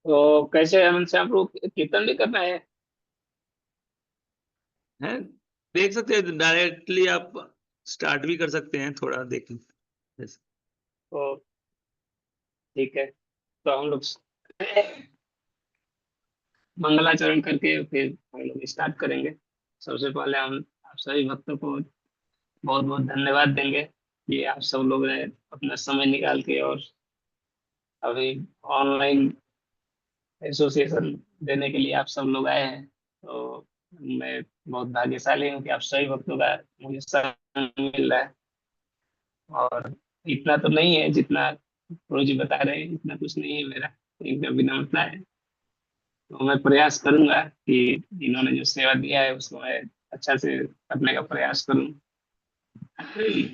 तो कैसे हम से आप लोग कीर्तन भी करना है? है। देख सकते हैं डायरेक्टली आप स्टार्ट भी कर सकते हैं थोड़ा देख। yes। तो ठीक है, तो हम लोग मंगलाचरण करके फिर हम लोग स्टार्ट करेंगे। सबसे पहले हम आप सभी भक्तों को बहुत बहुत धन्यवाद देंगे कि आप सब लोग ने अपना समय निकाल के और अभी ऑनलाइन एसोसिएशन देने के लिए आप सब लोग आए हैं। तो मैं बहुत भाग्यशाली हूँ कि आप सभी भक्तों का मुझे समय मिल रहा है। और इतना तो नहीं है जितना गुरु जी बता रहे हैं, इतना कुछ नहीं है मेरा, एक विनम्रता है। तो मैं प्रयास करूंगा कि इन्होंने जो सेवा दिया है उसको मैं अच्छा से करने का प्रयास करूं,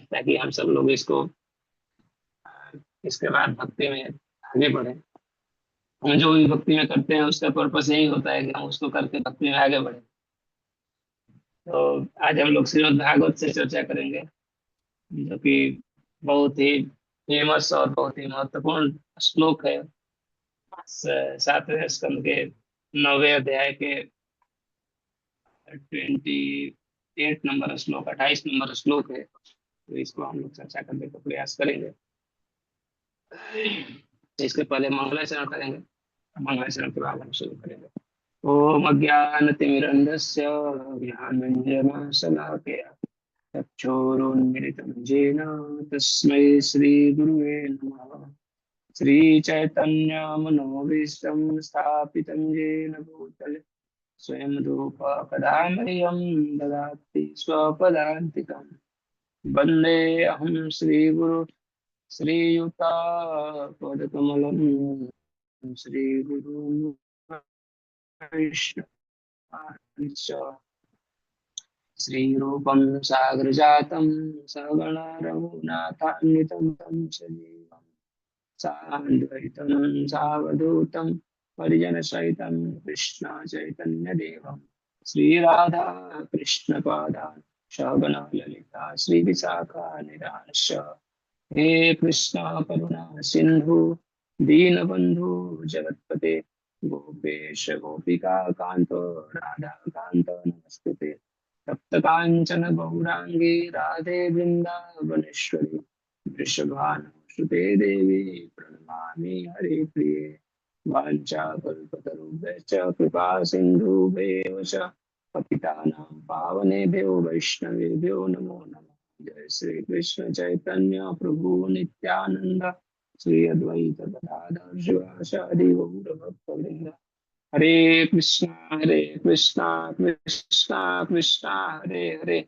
ताकि हम सब लोग इसको इसके बाद भक्ति में आगे बढ़े। हम जो भी भक्ति में करते हैं उसका पर्पस यही होता है कि हम उसको करके भक्ति में आगे बढ़े। तो आज हम लोग श्रीमद् भागवत से चर्चा करेंगे, जो कि बहुत ही फेमस और बहुत ही महत्वपूर्ण श्लोक है। सातवें स्कंद के 9वें अध्याय के 28 नंबर श्लोक, 28 नंबर श्लोक है। तो इसको हम लोग चर्चा करने का प्रयास करेंगे। इसके पहले मंगलाचरण करेंगे, मंगलाचरण के बाद हम शुरू करेंगे। ओम अज्ञानतिमिरन्धस्य ज्ञानाञ्जनशलाकया चक्षुरुन्मिलितं येन तस्मै श्रीगुरुवे नमः। श्रीचैतन्यमनोभीष्टं स्थापितं येन भूतले स्वयं रूप कदा मह्यं ददाति स्वपदान्तिकम्। वन्दे अहं श्रीगुरु श्रीयुतापदकमलं श्रीगुरुं वैष्णवांश्च श्रीरूपं सागरजातं सगण रघुनाथान्वितं तं सजीवं सान्द्वैतं सावधूतं परिजनसहितं कृष्ण चैतन्यदेवं श्रीराधा कृष्णपादान् सगण ललिता श्रीविशाखानिधानश्च। हे कृष्ण करुणा सिंधु दीनबंधु जगतपते गोपेश गोपिका कांत राधा कांत नमस्ते। तप्त कांचन गौरांगी राधे वृंदावनेश्वरी वृषभानुसुते देवी प्रणमामि हरे प्रिये। वाञ्छाकल्पतरुभ्यश्च कृपा सिन्धुभ्येव च पतितानां पावनेभ्यो वैष्णवेभ्यो नमो नमः। जय श्री कृष्ण चैतन्य प्रभु नित्यानंद श्री अद्वैत गदाधर शिवासादि गौर भक्तवृंद। हरे कृष्णा कृष्णा कृष्णा हरे हरे,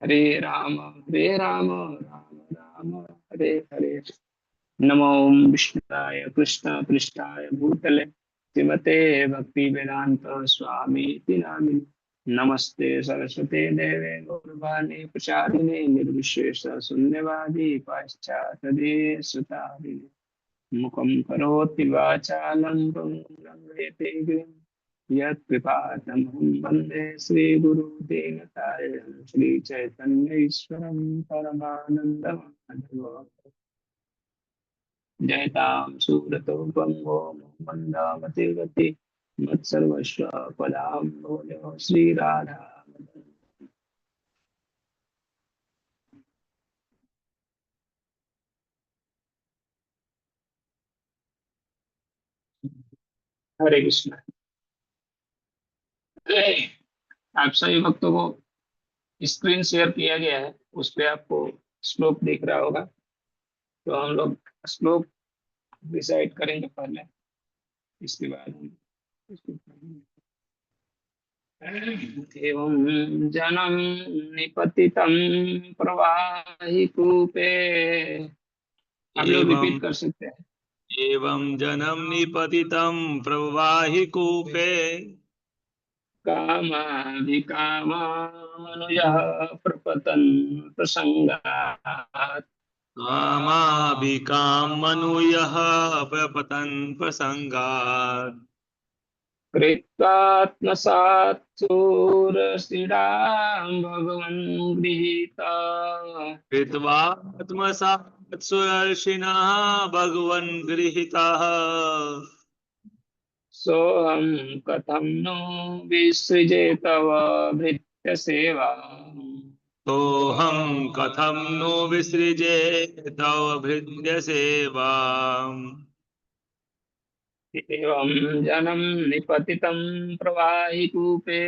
हरे राम राम राम हरे हरे। नमो विष्णुताय कृष्ण पृष्ठाय भूतले श्रीमते भक्ति वेदांत स्वामी नामिने। नमस्ते सरस्वते देवे गौरवाणी प्रचारिणे निर्विशेष शून्यवादी पाश्चात्य देशतारिणे। मुखं करोति वाचालं पङ्गुं लङ्घयते गिरिं यत्कृपातमहं वन्दे श्रीगुरुदीनतारिणं श्रीचैतन्यईश्वरं परमानन्दमाधवम्। जयतां सुरतो गंगो मंदावतीवती मत्सर्वस्व पदां भोजो श्रीराधा। हरे कृष्ण। आप सभी भक्तों को स्क्रीन शेयर किया गया है, उस पे आपको श्लोक दिख रहा होगा। तो हम लोग श्लोक डिसाइड करेंगे पहले, इसके बाद हम इसको पढ़ेंगे। एवं जनं निपतितं प्रवाहि कूपे। आप लोग एवं रिपीट कर सकते हैं। एवं जनं निपतितं प्रवाहि कूपे कामाभिकामामनुजः प्रपतन् प्रसङ्गात् कामाभिकामनुयः प्रपतन् प्रसङ्गात् कृत्वात्मसात् शूरशिरां भगवन् गृहीता कृत्वात्मसात् सुदर्शिनः भगवन् गृहीतः सोऽहं कथं नो विसृजे तव भृत्यसेवा। सोऽहं कथं नो विसृजे तव भृत्य सेवाम्। एवं जनं निपतितं प्रवाहिकूपे।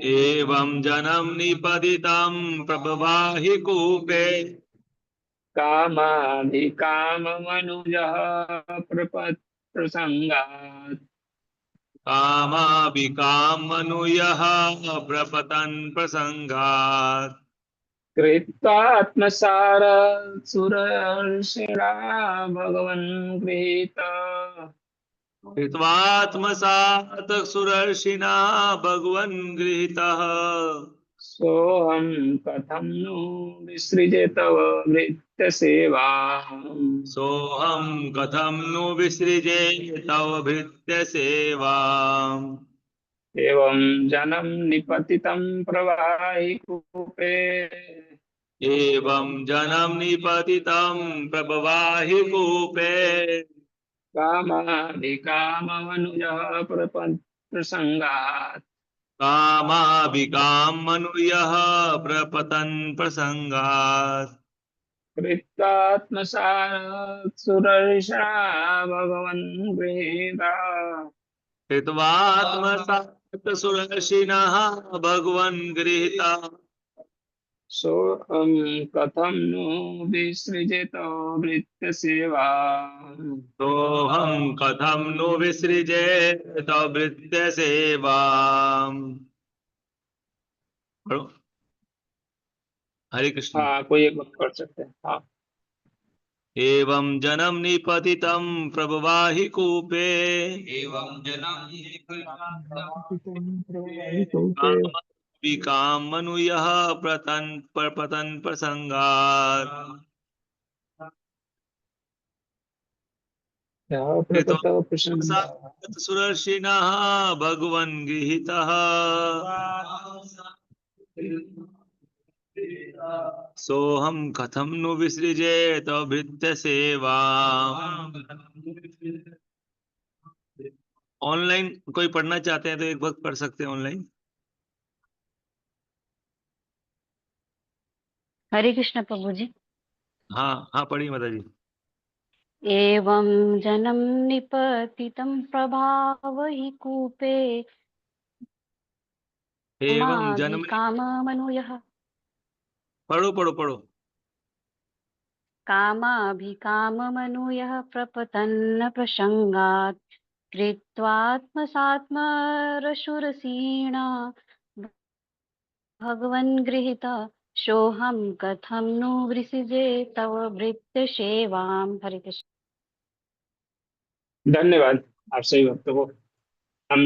एवं जनं निपतितं प्रबवाहि कूपे। कामाधिकाममनुजः प्रसङ्गात्। कामाभिकामनुयः प्रपतन् प्रसङ्गात्। कृत्वात्मसार सुरर्षिणा भगवन् गृहीत। कृत्वात्मसात् सुरर्षिणा भगवन् गृहीतः। सोऽहं कथं नु विसृजे तव भृत्यसेवा। सोऽहं कथं नु विसृजे तव भृत्य सेवाम्। एवं जनं निपतितं प्रवाहि कूपे। एवं जनं निपतितं प्रबवाहि कूपे। कामाधिकाममनुजः प्रसङ्गात्। कामाभिकामनुयः प्रपतन् प्रसङ्गात्। कृत्वात्मसात् सुरर्षा भगवन् गृहीता। कृत्वात्मसात् सुरर्षिणः भगवन् गृहीतः। सोऽहं कथं नु विसृजेत भृत्यसेवा। सोऽहं कथं नु विसृजे तव भृत्य सेवाम्। पढ़ो। हरे कृष्ण। हाँ, कोई एक वक्त कर सकते हैं। हाँ। एवं जनं निपतितं प्रबवाहि कूपे। एवं जनं कामविकामनुयः प्रपतन् प्रसङ्गात्। क्या प्रपत प्रसन्न। कृत्वात्मसात् सुरर्षिणः भगवन् गृहीतः। सोऽहं कथं नु विसृजे तव भृत्य सेवा। ऑनलाइन कोई पढ़ना चाहते हैं तो एक वक्त पढ़ सकते हैं ऑनलाइन। हरे कृष्ण प्रभु जी। हाँ हाँ, पढ़िए माता जी। एवं जनं निपतितं प्रभावहि कूपे। एवं जन्म। कामाभिकाममनुयः पढ़ो पढ़ो पढ़ो। कामाभिकाममनुयः प्रपतन्न प्रसङ्गात्। कृत्वात्मसात्मरशुरसीणा भगवन् गृहीता। सोऽहं कथं नु वृषिजे तव भृत्यसेवाम्। हरे कृष्ण। धन्यवाद आप सभी भक्तों को। हम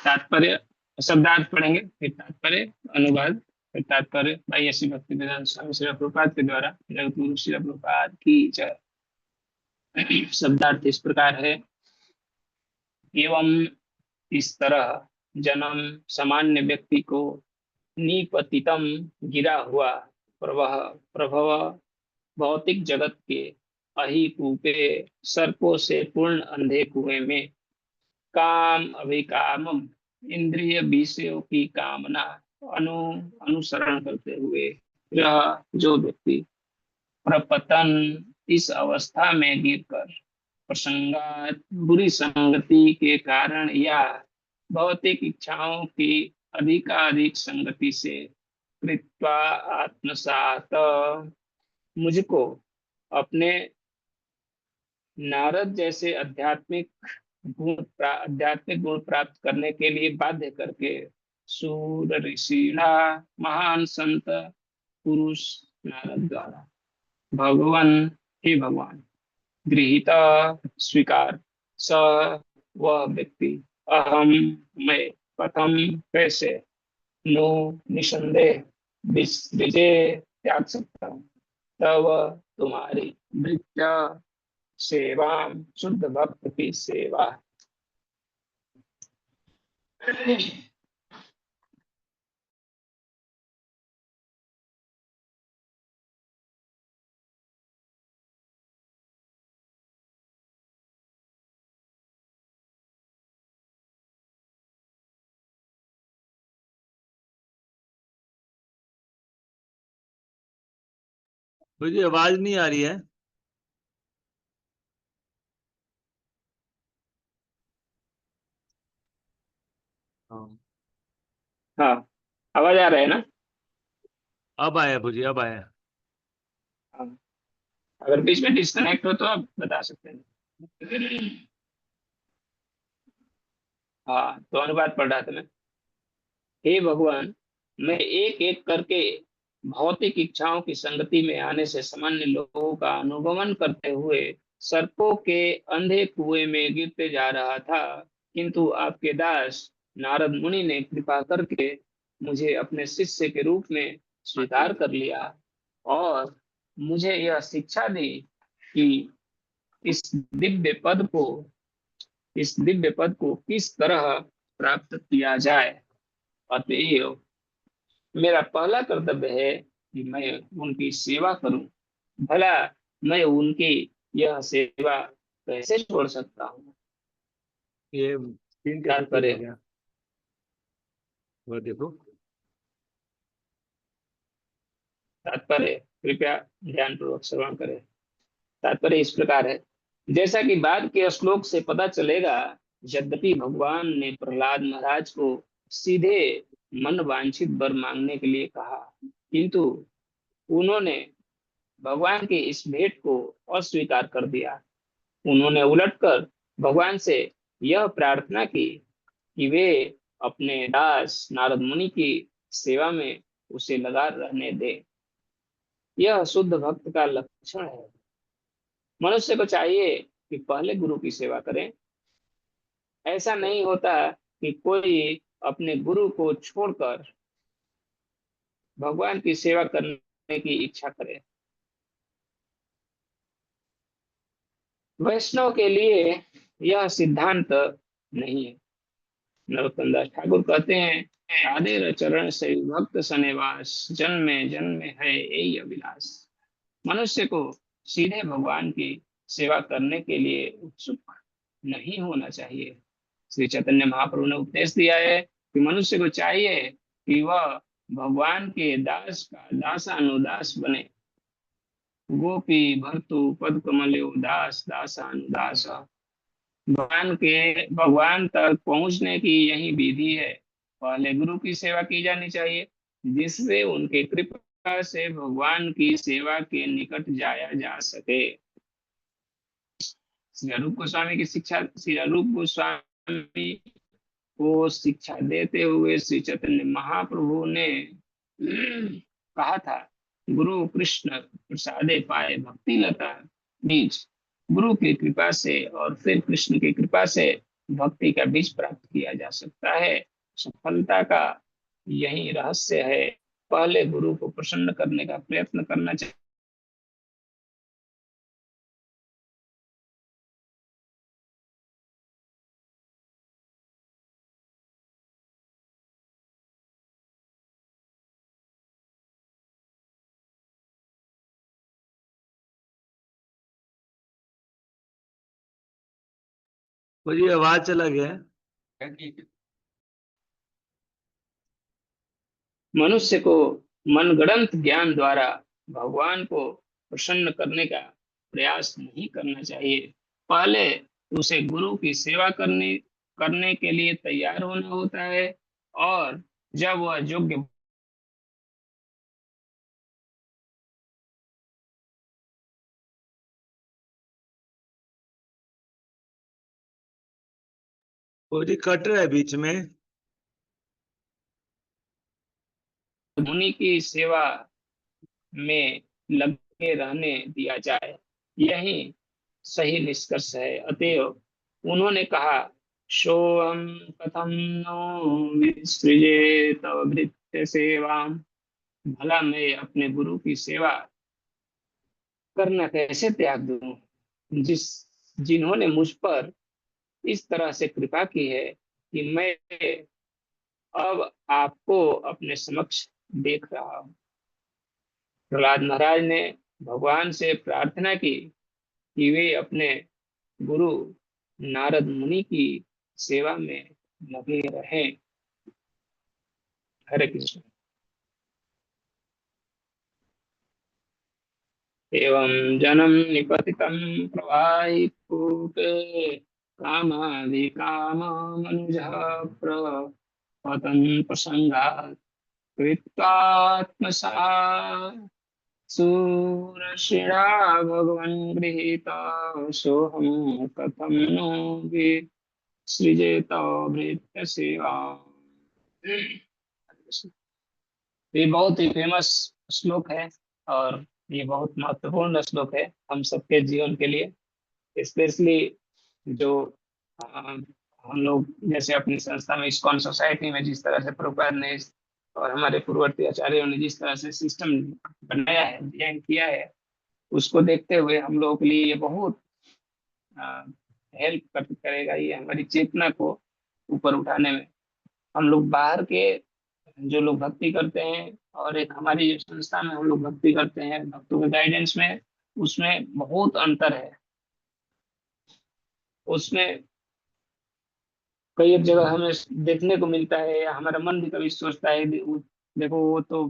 तात्पर्य शब्दार्थ पढ़ेंगे, फिर तात्पर्य, अनुवाद, फिर तात्पर्य भाई ऐसी भक्ति वेदांत स्वामी श्री प्रभुपाद के द्वारा। जगत गुरु श्री प्रभुपाद की जय। शब्दार्थ इस प्रकार है। एवं इस तरह जन्म सामान्य व्यक्ति को निपतितम गिरा हुआ प्रवाह प्रभव भौतिक जगत के अहि कूपे सर्पों से पूर्ण अंधे कुएं में काम अभिकाम इंद्रिय विषयों की कामना अनु अनुसरण करते हुए यह जो व्यक्ति प्रपतन इस अवस्था में गिरकर प्रसंगात बुरी संगति के कारण या भौतिक इच्छाओं की अधिकाधिक संगति से कृत्वा आत्मसात मुझको अपने नारद जैसे आध्यात्मिक गुण प्राप्त करने के लिए बाध्य करके सूर ऋषिणा महान संत पुरुष नारद द्वारा भगवान हे भगवान गृहीता स्वीकार स वह व्यक्ति अहम मैं कथम कैसे नो निसंदेह विजय त्याग सकता हूँ तब तुम्हारी भृत्य सेवा शुद्ध भक्त की सेवा। मुझे आवाज नहीं आ रही है। हाँ, हाँ, आवाज आ रहा है ना? अब आया मुझे, अब आया। हाँ, अगर बीच में डिस्कनेक्ट हो तो आप बता सकते हैं। हाँ, तो अनुवाद पढ़ रहा था मैं। हे भगवान, मैं एक एक करके भौतिक इच्छाओं की संगति में आने से सामान्य लोगों का अनुगमन करते हुए सर्पों के अंधे कुएं में गिरते जा रहा था, किंतु आपके दास नारद मुनि ने कृपा करके मुझे अपने शिष्य के रूप में स्वीकार कर लिया और मुझे यह शिक्षा दी कि इस दिव्य पद को इस दिव्य पद को किस तरह प्राप्त किया जाए। अतएव मेरा पहला कर्तव्य है कि मैं उनकी सेवा करूं। भला मैं उनकी यह सेवा कैसे छोड़ सकता हूँ? ये स्क्रीन कैसे चेंज हो तात्पर्य गया? वो देखो। तात्पर्य कृपया ध्यानपूर्वक श्रवण करें। तात्पर्य इस प्रकार है, जैसा कि बाद के श्लोक से पता चलेगा, यद्यपि भगवान ने प्रहलाद महाराज को सीधे मन वांछित वर मांगने के लिए कहा, किंतु उन्होंने भगवान की इस भेंट को अस्वीकार कर दिया। उन्होंने उलटकर भगवान से यह प्रार्थना की कि वे अपने दास नारद मुनि की सेवा में उसे लगा रहने दे। यह शुद्ध भक्त का लक्षण है। मनुष्य को चाहिए कि पहले गुरु की सेवा करें। ऐसा नहीं होता कि कोई अपने गुरु को छोड़कर भगवान की सेवा करने की इच्छा करे। वैष्णव के लिए यह सिद्धांत नहीं है। नरोत्तम दास ठाकुर कहते हैं, साधे चरण से भक्त सनेवास, जन्मे जन्मे है यही अभिलाष। मनुष्य को सीधे भगवान की सेवा करने के लिए उत्सुक नहीं होना चाहिए। श्री चैतन्य महाप्रभु ने उपदेश दिया है कि मनुष्य को चाहिए कि वह भगवान के दास का दासानुदास बने। गोपी भर्तु पद कमलो दास दासानुदास। भगवान तक पहुंचने की यही विधि है। पहले गुरु की सेवा की जानी चाहिए, जिससे उनके कृपा से भगवान की सेवा के निकट जाया जा सके। श्री अरूप गोस्वामी की शिक्षा श्री अरूप गोस्वामी को शिक्षा देते हुए श्री चैतन्य महाप्रभु ने कहा था, गुरु कृष्ण प्रसादे पाए भक्ति लता बीज। गुरु की कृपा से और फिर कृष्ण की कृपा से भक्ति का बीज प्राप्त किया जा सकता है। सफलता का यही रहस्य है। पहले गुरु को प्रसन्न करने का प्रयत्न करना चाहिए। मुझे आवाज चला गया है। मनुष्य को मनगढ़ंत ज्ञान द्वारा भगवान को प्रसन्न करने का प्रयास नहीं करना चाहिए। पहले उसे गुरु की सेवा करने करने के लिए तैयार होना होता है, और जब वह योग्य मुझे कट रहा है बीच में। मुनि की सेवा में लगे रहने दिया जाए, यही सही निष्कर्ष है। अतएव उन्होंने कहा, सोहम कथम नो विसृजे तव भृत्य सेवा। भला मैं अपने गुरु की सेवा करना कैसे त्याग दूं, जिन्होंने मुझ पर इस तरह से कृपा की है कि मैं अब आपको अपने समक्ष देख रहा हूं। प्रहलाद महाराज ने भगवान से प्रार्थना की कि वे अपने गुरु नारद मुनि की सेवा में लगे रहें। हरे कृष्ण। एवं जनम निपतितं प्रवाहि कूपे कामादिकाम मनुजः प्रपतन् प्रसंगात् कृत्वात्मसा सूरशिरा भगवन् गृहीता सोऽहं कथं नो विसृजेत भृत्य सेवा। ये बहुत ही फेमस श्लोक है और ये बहुत महत्वपूर्ण श्लोक है हम सबके जीवन के लिए, स्पेशली जो हम लोग जैसे अपनी संस्था में इस्कॉन सोसाइटी में जिस तरह से प्रभुपाद ने और हमारे पूर्ववर्ती आचार्यों ने जिस तरह से सिस्टम बनाया है, डिजाइन किया है, उसको देखते हुए हम लोगों के लिए ये बहुत हेल्प करेगा। ये हमारी चेतना को ऊपर उठाने में। हम लोग बाहर के जो लोग भक्ति करते हैं और एक हमारी जो संस्था में हम लोग भक्ति करते हैं भक्तों के गाइडेंस में, उसमें बहुत अंतर है। उसमें कई एक जगह हमें देखने को मिलता है या हमारा मन भी कभी सोचता है देखो वो तो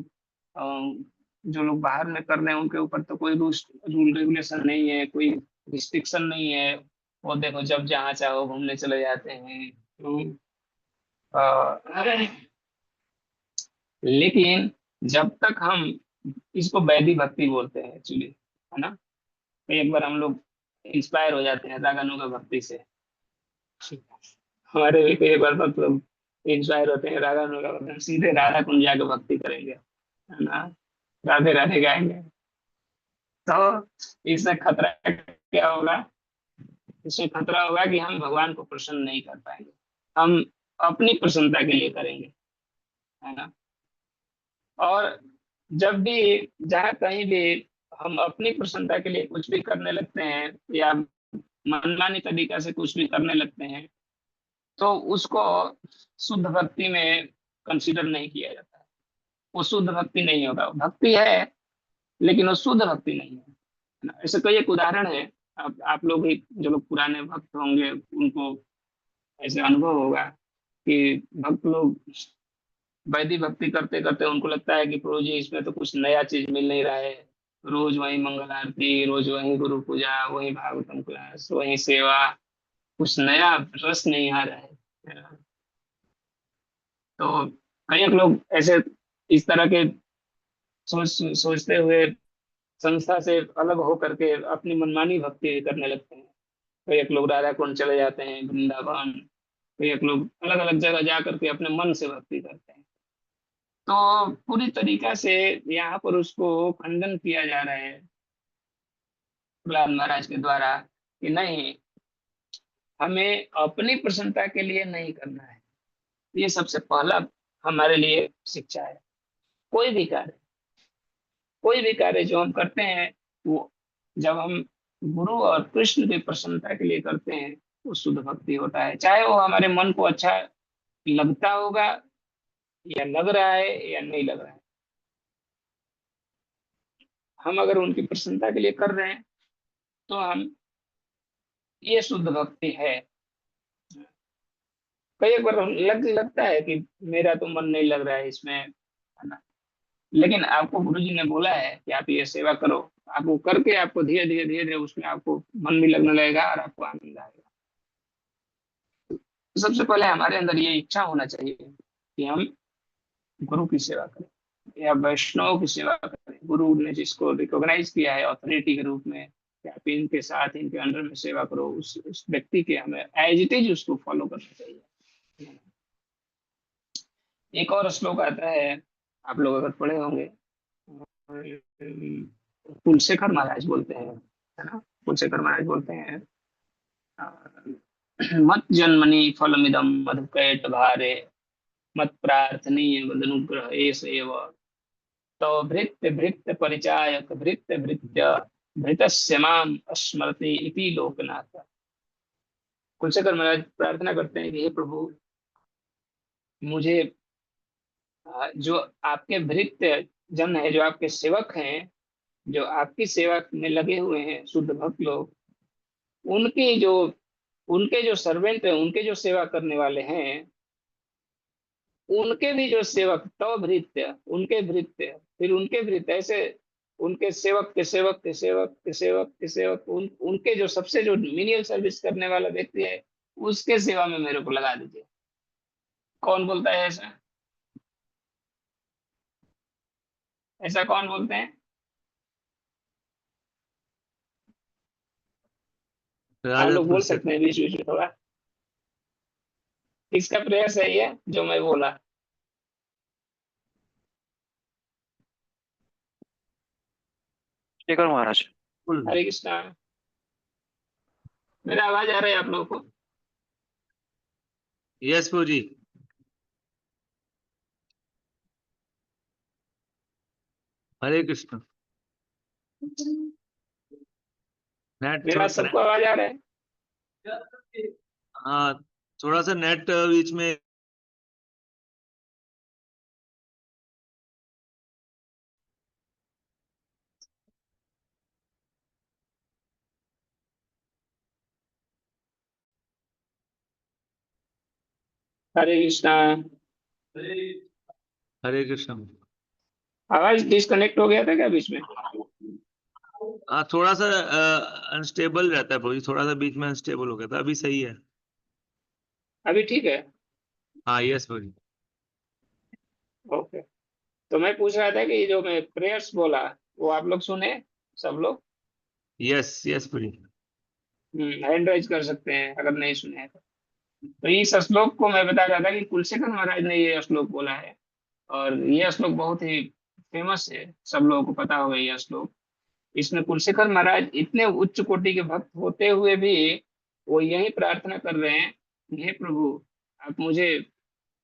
जो लोग बाहर में कर रहे हैं उनके ऊपर तो कोई रूल रेगुलेशन नहीं है, कोई रिस्ट्रिक्शन नहीं है। वो देखो जब जहाँ चाहो घूमने चले जाते हैं। लेकिन जब तक हम इसको वैदिक भक्ति बोलते हैं एक्चुअली, है ना। कई एक बार हम लोग इंस्पायर हो जाते हैं रागानुगा भक्ति से। हमारे भी कई बार मतलब इंस्पायर होते हैं रागानुगा भक्ति, हम सीधे राधा कुंज जाके भक्ति करेंगे, है ना, राधे राधे गाएंगे। तो इसमें खतरा क्या होगा? इसमें खतरा होगा कि हम भगवान को प्रसन्न नहीं कर पाएंगे। हम अपनी प्रसन्नता के लिए करेंगे, है ना। और जब भी जहाँ कहीं भी हम अपनी प्रसन्नता के लिए कुछ भी करने लगते हैं या मनमानी तरीका से कुछ भी करने लगते हैं, तो उसको शुद्ध भक्ति में कंसीडर नहीं किया जाता है। वो शुद्ध भक्ति नहीं होगा। भक्ति है लेकिन वो शुद्ध भक्ति नहीं है ना। ऐसे कई एक उदाहरण है, आप लोग भी जो लोग पुराने भक्त होंगे उनको ऐसे अनुभव होगा कि भक्त लोग वैदिक भक्ति करते करते उनको लगता है कि प्रभु जी इसमें तो कुछ नया चीज मिल नहीं रहा है। रोज वही मंगल आरती, रोज वही गुरु पूजा, वही भागवतम क्लास, वही सेवा, कुछ नया रस नहीं आ रहा है। तो कई लोग ऐसे इस तरह के सोचते हुए संस्था से अलग हो करके अपनी मनमानी भक्ति करने लगते हैं। कई एक लोग राधा कुंड चले जाते हैं, वृंदावन। कई एक लोग अलग अलग जगह जा करके अपने मन से भक्ति करते हैं। तो पूरी तरीका से यहाँ पर उसको खंडन किया जा रहा है प्रहलाद महाराज के द्वारा कि नहीं, हमें अपनी प्रसन्नता के लिए नहीं करना है। ये सबसे पहला हमारे लिए शिक्षा है। कोई भी कार्य, कोई भी कार्य जो हम करते हैं वो जब हम गुरु और कृष्ण की प्रसन्नता के लिए करते हैं वो शुद्ध भक्ति होता है। चाहे वो हमारे मन को अच्छा लगता होगा या लग रहा है या नहीं लग रहा है, हम अगर उनकी प्रसन्नता के लिए कर रहे हैं तो हम ये शुद्ध भक्ति है। कई बार लगता है कि मेरा तो मन नहीं लग रहा है इसमें, है ना। लेकिन आपको गुरु जी ने बोला है कि आप ये सेवा करो, आपको करके आपको धीरे धीरे धीरे धीरे उसमें आपको मन भी लगने लगेगा और आपको आनंद आएगा। तो सबसे पहले हमारे अंदर ये इच्छा होना चाहिए कि हम गुरु की सेवा करें या वैष्णव की सेवा करें। गुरु ने जिसको रिकॉग्नाइज किया है अथॉरिटी के रूप में कि आप इनके साथ इनके अंडर में सेवा करो, उस व्यक्ति के हमें एज इट इज उसको फॉलो करना चाहिए। एक और श्लोक आता है, आप लोग अगर पढ़े होंगे, कुलशेखर महाराज बोलते हैं, है ना। कुलशेखर महाराज बोलते हैं मत जन्मनि फलमिदं मधुकैट भारे मत प्रार्थनीय वदनुग्रह एष एव तव भृत्य भृत्य परिचायक भृत्य भृत्य भृतस्य माम स्मरति इति लोकनाथ। कुलशेखर महाराज प्रार्थना करते हैं कि हे प्रभु, मुझे जो आपके भृत्य जन है, जो आपके सेवक हैं, जो आपकी सेवा में लगे हुए हैं शुद्ध भक्त लोग, उनके जो सर्वेंट हैं, उनके जो सेवा करने वाले हैं, उनके भी जो सेवक, तो भृत्य, उनके भृत्य, फिर उनके भृत्य, ऐसे उनके सेवक के सेवक के सेवक के सेवक के सेवक, उनके जो सबसे जो मिनिमम सर्विस करने वाला व्यक्ति है उसके सेवा में मेरे को लगा दीजिए। कौन बोलता है ऐसा? ऐसा कौन बोलते हैं? आप राजा लोग बोल पुरुषोत्तम। सकते हैं बीच बीच में थोड़ा। किसका प्रयास है ये जो मैं बोला? शेखर महाराज। हरे कृष्णा। मेरा आवाज आ रहा है आप लोगों को? यस प्रभु जी। हरे कृष्ण। नेट मेरा थोड़ा सा, सबको आवाज आ रहा है? हाँ थोड़ा सा नेट बीच में। हरे कृष्णा। हरे कृष्ण। आवाज डिस्कनेक्ट हो गया था क्या बीच में? हाँ थोड़ा सा अनस्टेबल रहता है प्रभु जी, थोड़ा सा बीच में अनस्टेबल हो गया था, अभी सही है। अभी ठीक है? हाँ यस प्रभु जी। ओके। तो मैं पूछ रहा था कि ये जो मैं प्रेयर्स बोला वो आप लोग सुने? सब लोग यस यस प्रभु जी। हैंड राइज कर सकते हैं अगर नहीं सुने हैं तो इस श्लोक को मैं बता रहा था कि कुलशेखर महाराज ने ये श्लोक बोला है। और ये श्लोक बहुत ही फेमस है, सब लोगों को पता होगा ये श्लोक। इसमें कुलशेखर महाराज इतने उच्च कोटि के भक्त होते हुए भी वो यही प्रार्थना कर रहे हैं कि हे प्रभु, आप मुझे,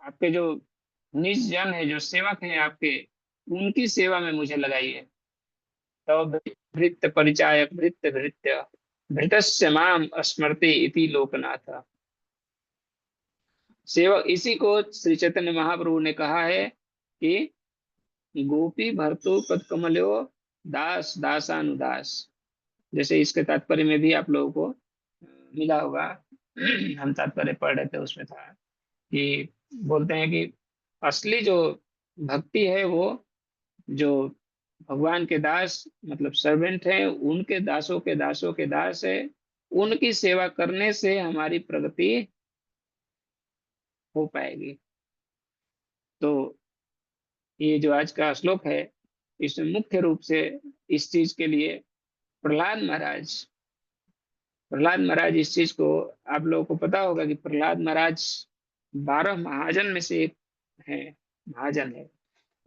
आपके जो निज जन है, जो सेवक हैं आपके, उनकी सेवा में मुझे लगाइए। तब भृत्य परिचायक भृत्य भृत्य भृतस्य माम स्मृति इति लोकनाथ। सेवक, इसी को श्री चैतन्य महाप्रभु ने कहा है कि गोपी भर्तु पद कमलो दास दासानुदास। जैसे इसके तात्पर्य में भी आप लोगों को मिला होगा। हम तात्पर्य पढ़ रहे थे, उसमें था कि बोलते हैं कि असली जो भक्ति है वो जो भगवान के दास मतलब सर्वेंट हैं, उनके दासों के दासों के दास है, उनकी सेवा करने से हमारी प्रगति हो पाएगी। तो ये जो आज का श्लोक है इसमें मुख्य रूप से इस चीज के लिए प्रहलाद महाराज इस चीज को, आप लोगों को पता होगा कि प्रहलाद महाराज 12 महाजन में से एक है, महाजन है।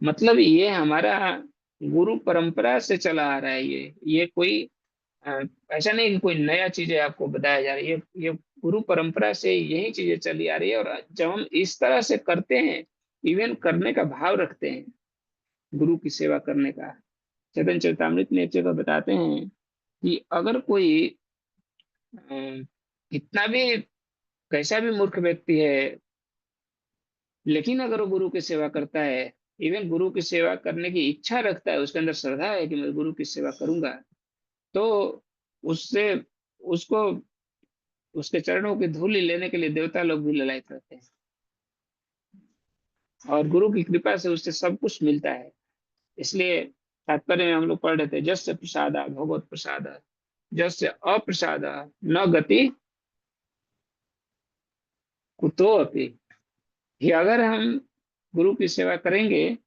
मतलब ये हमारा गुरु परंपरा से चला आ रहा है। ये कोई अ, ऐसा नहीं कि कोई नया चीजें आपको बताया जा रही है। ये गुरु परंपरा से यही चीजें चली आ रही है। और जब हम इस तरह से करते हैं, इवन करने का भाव रखते हैं गुरु की सेवा करने का, चैतन्य चरितामृत में एक जगह बताते हैं कि अगर कोई कितना भी कैसा भी मूर्ख व्यक्ति है, लेकिन अगर वो गुरु की सेवा करता है, इवन गुरु की सेवा करने की इच्छा रखता है, उसके अंदर श्रद्धा है कि मैं गुरु की सेवा करूंगा, तो उससे उसको उसके चरणों की धूली लेने के लिए देवता लोग भी ललायत रहते हैं। और गुरु की कृपा से उससे सब कुछ मिलता है। इसलिए तात्पर्य में हम लोग पढ़ रहे थे, जस्य प्रसादा भगवत प्रसादा, जस्य अप्रसादा न गति कुतो अपि। कि अगर हम गुरु की सेवा करेंगे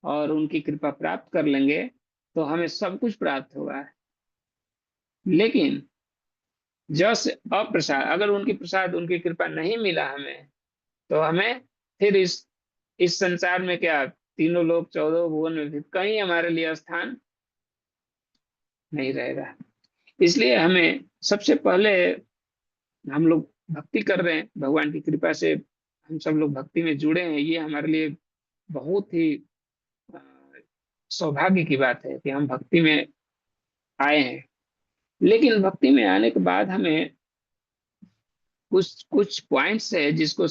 और उनकी कृपा प्राप्त कर लेंगे तो हमें सब कुछ प्राप्त होगा। लेकिन जस अप्रसाद, अगर उनकी प्रसाद उनकी कृपा नहीं मिला हमें, तो हमें फिर इस संसार में क्या, तीनों लोग 14 भुवन में भी कहीं हमारे लिए स्थान नहीं रहेगा। इसलिए हमें सबसे पहले, हम लोग भक्ति कर रहे हैं, भगवान की कृपा से हम सब लोग भक्ति में जुड़े हैं, ये हमारे लिए बहुत ही अ, सौभाग्य की बात है कि हम भक्ति में आए हैं। लेकिन भक्ति में आने के बाद हमें कुछ कुछ पॉइंट्स है जिसको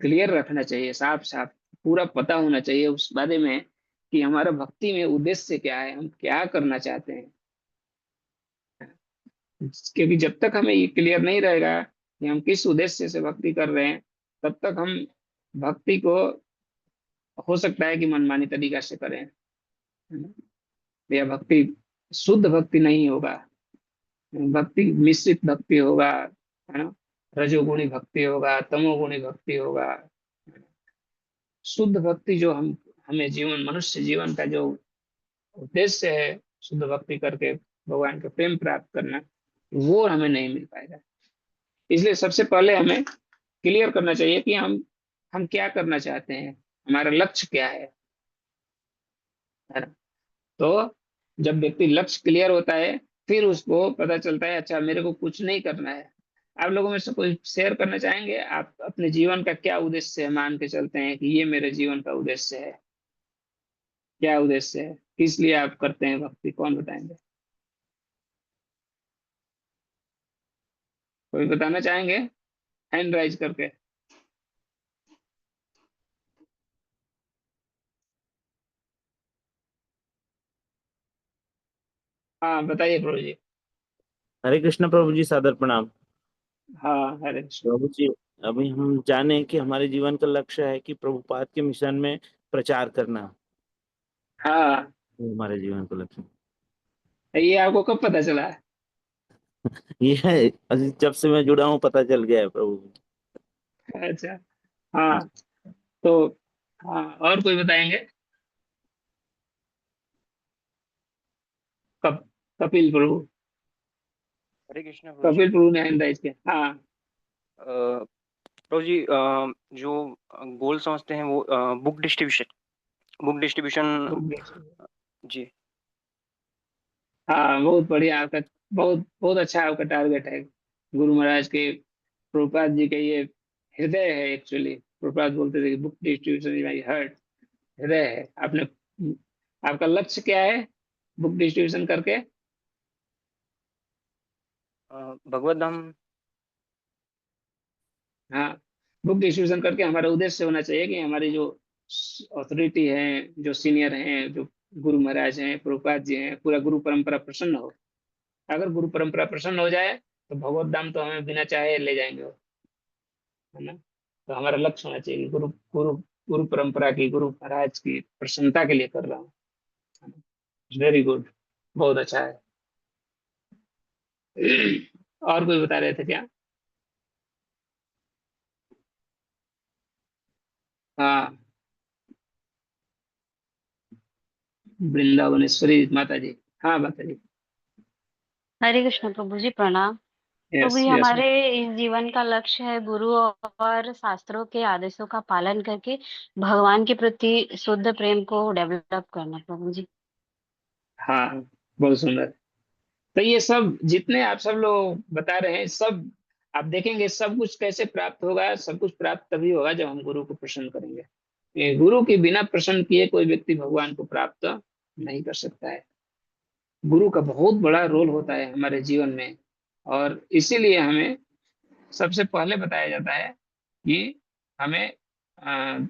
क्लियर रखना चाहिए, साफ साफ पूरा पता होना चाहिए उस बारे में कि हमारा भक्ति में उद्देश्य क्या है, हम क्या करना चाहते हैं। क्योंकि जब तक हमें ये क्लियर नहीं रहेगा कि हम किस उद्देश्य से भक्ति कर रहे हैं, तब तक हम भक्ति को हो सकता है कि मनमानी तरीका से करें, है ना? यह भक्ति शुद्ध भक्ति नहीं होगा, भक्ति मिश्रित भक्ति होगा, है ना, रजोगुणी भक्ति होगा, तमोगुणी भक्ति होगा। शुद्ध भक्ति जो हम हमें जीवन मनुष्य जीवन का जो उद्देश्य है, शुद्ध भक्ति करके भगवान का प्रेम प्राप्त करना, वो हमें नहीं मिल पाएगा। इसलिए सबसे पहले हमें क्लियर करना चाहिए कि हम क्या करना चाहते हैं, हमारा लक्ष्य क्या है ना। तो जब व्यक्ति लक्ष्य क्लियर होता है, फिर उसको पता चलता है अच्छा मेरे को कुछ नहीं करना है। आप लोगों में से कोई शेयर करना चाहेंगे, आप अपने जीवन का क्या उद्देश्य है मान के चलते हैं कि ये मेरे जीवन का उद्देश्य है, क्या उद्देश्य है, किस लिए आप करते हैं भक्ति, कौन बताएंगे? कोई बताना चाहेंगे हैंड राइज करके? हाँ बताइए प्रभु जी। हरे कृष्ण प्रभु जी, सादर प्रणाम। हाँ हरे कृष्ण। प्रभु जी, अभी हम जाने कि हमारे जीवन का लक्ष्य है कि प्रभुपाद के मिशन में प्रचार करना, हाँ, वो हमारे जीवन का लक्ष्य ये आपको कब पता चला? ये है। अभी जब से मैं जुड़ा हूँ पता चल गया है प्रभु। अच्छा, हाँ, तो हाँ और कोई बताएंगे? कप, कपिल प्रभु, हरे कृष्ण प्रभु जी। कपिल प्रभु ने हैंड राइज किया। हाँ प्रभु जी, जो गोल समझते हैं वो बुक डिस्ट्रीब्यूशन जी। हाँ, बहुत बढ़िया आपका, बहुत बहुत अच्छा आपका टारगेट है। गुरु महाराज के, प्रभुपाद जी के ये हृदय है एक्चुअली। प्रभुपाद बोलते थे कि book distribution is my heart, हृदय है। आपने, आपका लक्ष्य क्या है बुक डिस्ट्रीब्यूशन करके? भगवत धाम। हाँ, बुक डिस्ट्रीब्यूशन करके हमारा उद्देश्य होना चाहिए कि हमारी जो अथॉरिटी है, जो सीनियर हैं, जो गुरु महाराज हैं, प्रभुपाद जी हैं, पूरा गुरु परंपरा प्रसन्न हो। अगर गुरु परंपरा प्रसन्न हो जाए तो भगवत धाम तो हमें बिना चाहे ले जाएंगे वो, है ना। तो हमारा लक्ष्य होना चाहिए कि गुरु गुरु गुरु परंपरा की, गुरु महाराज की प्रसन्नता के लिए कर रहा हूँ। वेरी गुड, बहुत अच्छा है। और कोई बता रहे थे क्या? हाँ, वृंदावनेश्वरी माता जी। हाँ माता जी। हरे कृष्ण प्रभु जी, प्रणाम। प्रभु यस जी, यस। हमारे इस जीवन का लक्ष्य है गुरु और शास्त्रों के आदेशों का पालन करके भगवान के प्रति शुद्ध प्रेम को डेवलप करना प्रभु जी। हाँ, बहुत सुंदर। तो ये सब जितने आप सब लोग बता रहे हैं, सब आप देखेंगे सब कुछ कैसे प्राप्त होगा। सब कुछ प्राप्त तभी होगा जब हम गुरु को प्रसन्न करेंगे। ये गुरु के बिना प्रसन्न किए कोई व्यक्ति भगवान को प्राप्त नहीं कर सकता है। गुरु का बहुत बड़ा रोल होता है हमारे जीवन में, और इसीलिए हमें सबसे पहले बताया जाता है कि हमें हमें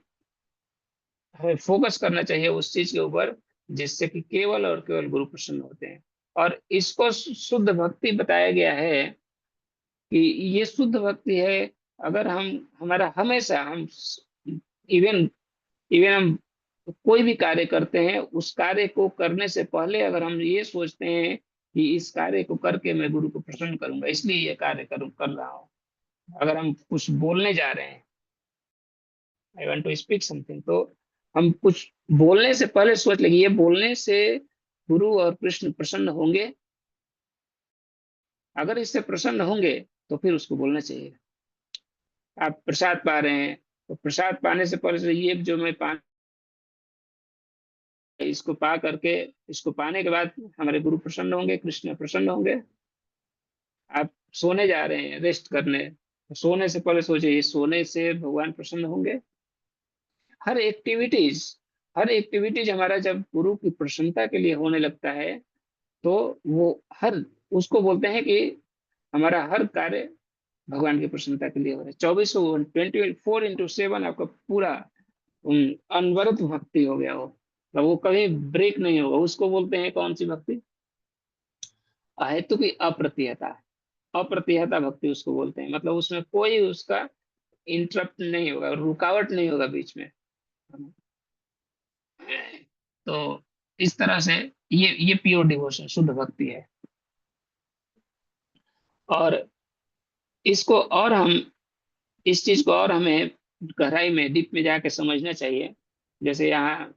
फोकस करना चाहिए उस चीज के ऊपर जिससे कि केवल और केवल गुरु प्रसन्न होते हैं। और इसको शुद्ध भक्ति बताया गया है कि ये शुद्ध भक्ति है। अगर हम हमारा हमेशा हम इवन इवन हम कोई भी कार्य करते हैं, उस कार्य को करने से पहले अगर हम ये सोचते हैं कि इस कार्य को करके मैं गुरु को प्रसन्न करूंगा, इसलिए ये कार्य कर रहा हूँ। अगर हम कुछ बोलने जा रहे हैं, I want to speak something, तो हम कुछ बोलने से पहले सोच लेंगे ये बोलने से गुरु और कृष्ण प्रसन्न होंगे। अगर इससे प्रसन्न होंगे तो फिर उसको बोलना चाहिए। आप प्रसाद पा रहे हैं, तो प्रसाद पाने से पहले से ये जो मैं पा, इसको पा करके, इसको पाने के बाद हमारे गुरु प्रसन्न होंगे, कृष्ण प्रसन्न होंगे। आप सोने जा रहे हैं रेस्ट करने, तो सोने से पहले सोचिए ये सोने से भगवान प्रसन्न होंगे। हर एक्टिविटीज हर एक्टिविटीज हमारा जब गुरु की प्रसन्नता के लिए होने लगता है, तो वो हर उसको बोलते हैं कि हमारा हर कार्य भगवान की प्रसन्नता के लिए हो रहा है। 24/7 आपका पूरा अनवरत भक्ति हो गया हो, तो वो कभी ब्रेक नहीं होगा। उसको बोलते हैं कौन सी भक्ति? अहेतु की अप्रतिहता, अप्रतिहता भक्ति उसको बोलते हैं। मतलब उसमें कोई उसका इंटरप्ट नहीं होगा, रुकावट नहीं होगा बीच में। तो इस तरह से ये प्योर डिवोशन, शुद्ध भक्ति है। और इसको और हम इस चीज को और हमें गहराई में डीप में जाके समझना चाहिए। जैसे यहाँ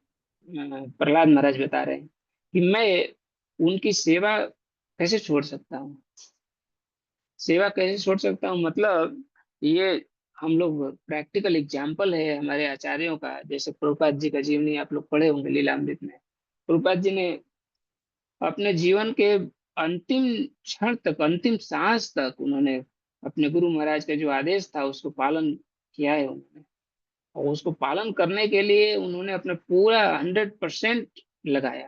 प्रहलाद महाराज बता रहे हैं कि मैं उनकी सेवा कैसे छोड़ सकता हूँ, सेवा कैसे छोड़ सकता हूँ, मतलब ये हम लोग प्रैक्टिकल एग्जाम्पल है हमारे आचार्यों का। जैसे प्रभुपाद जी का जीवनी आप लोग पढ़े होंगे लीलामृत में। प्रभुपाद जी ने अपने जीवन के अंतिम क्षण तक, अंतिम सांस तक उन्होंने अपने गुरु महाराज का जो आदेश था उसको पालन किया है उन्होंने। और उसको पालन करने के लिए उन्होंने अपना पूरा 100% लगाया,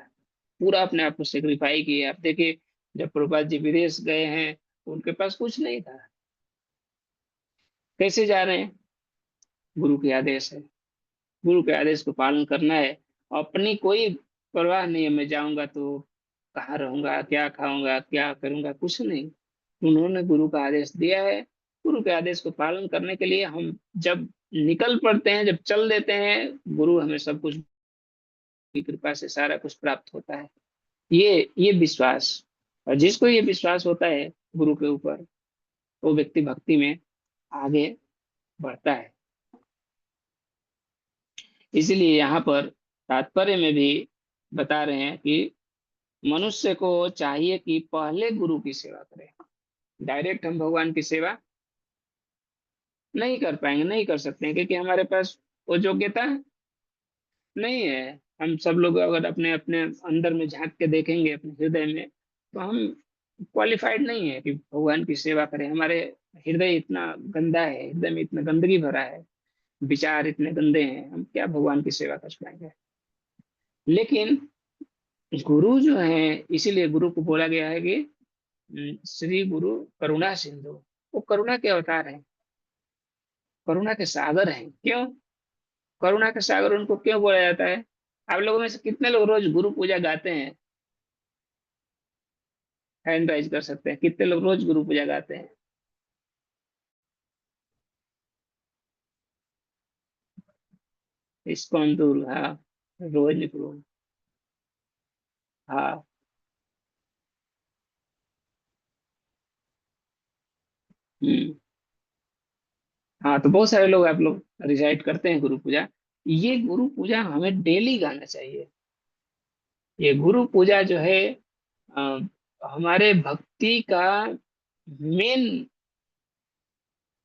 पूरा अपने आप को सेक्रीफाई किया। आप देखिए जब प्रभुपाद जी विदेश गए हैं तो उनके पास कुछ नहीं था, कैसे जा रहे हैं, गुरु के आदेश है, गुरु के आदेश को पालन करना है। अपनी कोई परवाह नहीं है, मैं जाऊंगा तो कहाँ रहूंगा, क्या खाऊंगा, क्या करूंगा, कुछ नहीं। उन्होंने गुरु का आदेश दिया है, गुरु के आदेश को पालन करने के लिए हम जब निकल पड़ते हैं, जब चल देते हैं, गुरु हमें सब कुछ की कृपा से सारा कुछ प्राप्त होता है। ये विश्वास, और जिसको ये विश्वास होता है गुरु के ऊपर, वो व्यक्ति भक्ति में आगे बढ़ता है। इसीलिए यहाँ पर तात्पर्य में भी बता रहे हैं कि मनुष्य को चाहिए कि पहले गुरु की सेवा करे। डायरेक्ट हम भगवान की सेवा नहीं कर पाएंगे, नहीं कर सकते हैं, क्योंकि हमारे पास वो योग्यता नहीं है। हम सब लोग अगर अपने अपने अंदर में झांक के देखेंगे अपने हृदय में, तो हम क्वालिफाइड नहीं है कि भगवान की सेवा करें। हमारे हृदय इतना गंदा है, हृदय में इतना गंदगी भरा है, विचार इतने गंदे हैं, हम क्या भगवान की सेवा कर पाएंगे। लेकिन गुरु जो है, इसीलिए गुरु को बोला गया है कि श्री गुरु करुणा सिंधु, वो करुणा के अवतार हैं, करुणा के सागर हैं। क्यों करुणा के सागर उनको क्यों बोला जाता है? आप लोगों में से कितने लोग रोज गुरु पूजा गाते हैं? हैंड राइज कर सकते हैं, कितने लोग रोज गुरु पूजा गाते हैं? इस्कॉन दूर, हाँ, रोज गुरु, हाँ। हम्म। हाँ, तो बहुत सारे लोग, आप लोग रिसाइट करते हैं गुरु पूजा। ये गुरु पूजा हमें डेली गाना चाहिए। ये गुरु पूजा जो है अ, हमारे भक्ति का मेन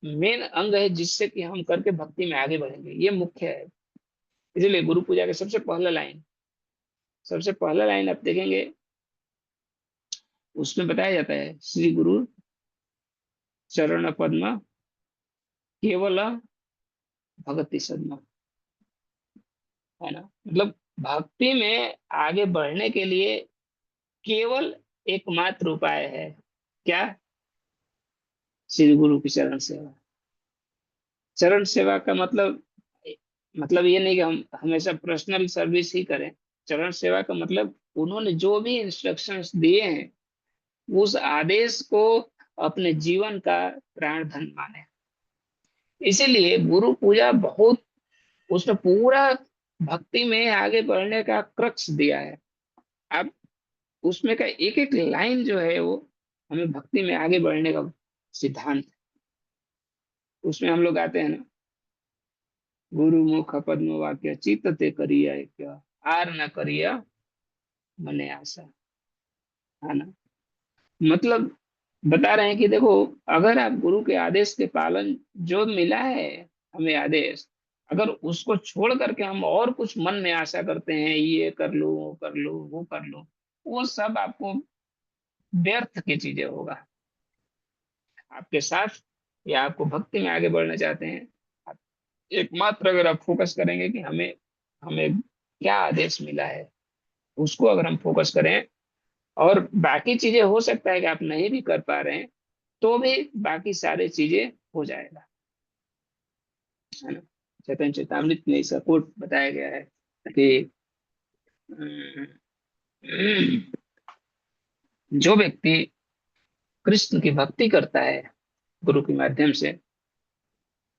मेन अंग है, जिससे कि हम करके भक्ति में आगे बढ़ेंगे, ये मुख्य है। इसलिए गुरु पूजा के सबसे पहला लाइन आप देखेंगे, उसमें बताया जाता है श्री गुरु चरण पद्म केवल भगति सद्म, है ना। मतलब भक्ति में आगे बढ़ने के लिए केवल एकमात्र उपाय है, क्या? श्री गुरु की चरण सेवा। चरण सेवा का मतलब ये नहीं कि हम हमेशा पर्सनल सर्विस ही करें। चरण सेवा का मतलब उन्होंने जो भी इंस्ट्रक्शंस दिए हैं, उस आदेश को अपने जीवन का प्राण धन माने। इसीलिए गुरु पूजा बहुत, उसमें पूरा भक्ति में आगे बढ़ने का क्रक्स दिया है। अब उसमें का एक एक लाइन जो है वो हमें भक्ति में आगे बढ़ने का सिद्धांत। उसमें हम लोग आते हैं ना, गुरु मुख पद्म वाक्य चित्त ते करिया क्या, आर न करिया मने आशा, है ना। मतलब बता रहे हैं कि देखो, अगर आप गुरु के आदेश के पालन, जो मिला है हमें आदेश, अगर उसको छोड़ करके हम और कुछ मन में आशा करते हैं, ये कर लो, वो कर लो, वो कर लो, वो सब आपको व्यर्थ की चीजें होगा आपके साथ। या आपको भक्ति में आगे बढ़ना चाहते हैं, आप एकमात्र अगर आप फोकस करेंगे कि हमें हमें क्या आदेश मिला है, उसको अगर हम फोकस करें, और बाकी चीजें हो सकता है कि आप नहीं भी कर पा रहे हैं, तो भी बाकी सारी चीजें हो जाएगा, है ना। चैतन्य चेतामृत में इसका कोट बताया गया है कि अम, जो व्यक्ति कृष्ण की भक्ति करता है गुरु के माध्यम से,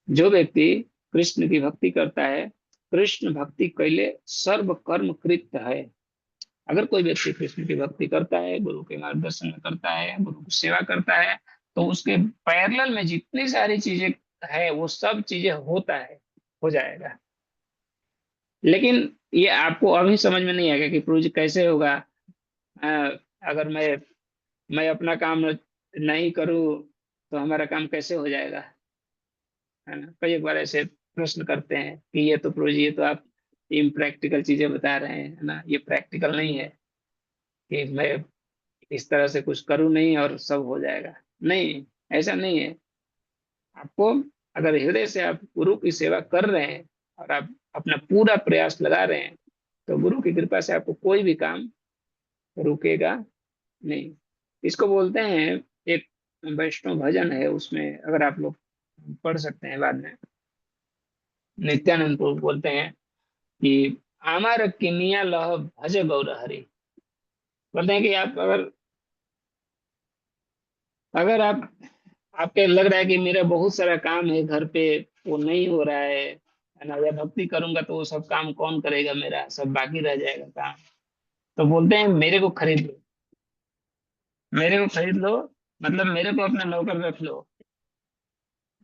जो व्यक्ति कृष्ण की भक्ति करता है, कृष्ण भक्ति कैले सर्व कर्म कृत है। अगर कोई व्यक्ति कृष्ण की भक्ति करता है, गुरु के मार्गदर्शन में करता है, गुरु की सेवा करता है, तो उसके पैरेलल में जितनी सारी चीजें है वो सब चीजें होता है, हो जाएगा। लेकिन ये आपको अभी समझ में नहीं आएगा कि प्रभु जी कैसे होगा। अ, अगर मैं अपना काम नहीं करूं तो हमारा काम कैसे हो जाएगा, है ना। कई एक बार ऐसे प्रश्न करते हैं कि ये तो प्रभु जी, ये तो आप इम्प्रैक्टिकल चीजें बता रहे हैं, है ना, ये प्रैक्टिकल नहीं है कि मैं इस तरह से कुछ करूं नहीं और सब हो जाएगा। नहीं, ऐसा नहीं है। आपको अगर हृदय से आप गुरु की सेवा कर रहे हैं और आप अपना पूरा प्रयास लगा रहे हैं, तो गुरु की कृपा से आपको कोई भी काम रुकेगा नहीं। इसको बोलते हैं, एक वैष्णव भजन है, उसमें अगर आप लोग पढ़ सकते हैं बाद में, नित्यानंद प्रभु बोलते हैं कि आमार किनिया लह भज गौर हरि। बोलते हैं कि आप अगर अगर आप आपके लग रहा है कि मेरा बहुत सारा काम है घर पे, वो नहीं हो रहा है ना, या भक्ति करूंगा तो वो सब काम कौन करेगा, मेरा सब बाकी रह जाएगा काम। तो बोलते हैं मेरे को खरीद लो, मेरे को खरीद लो, मतलब मेरे को अपना नौकर रख लो,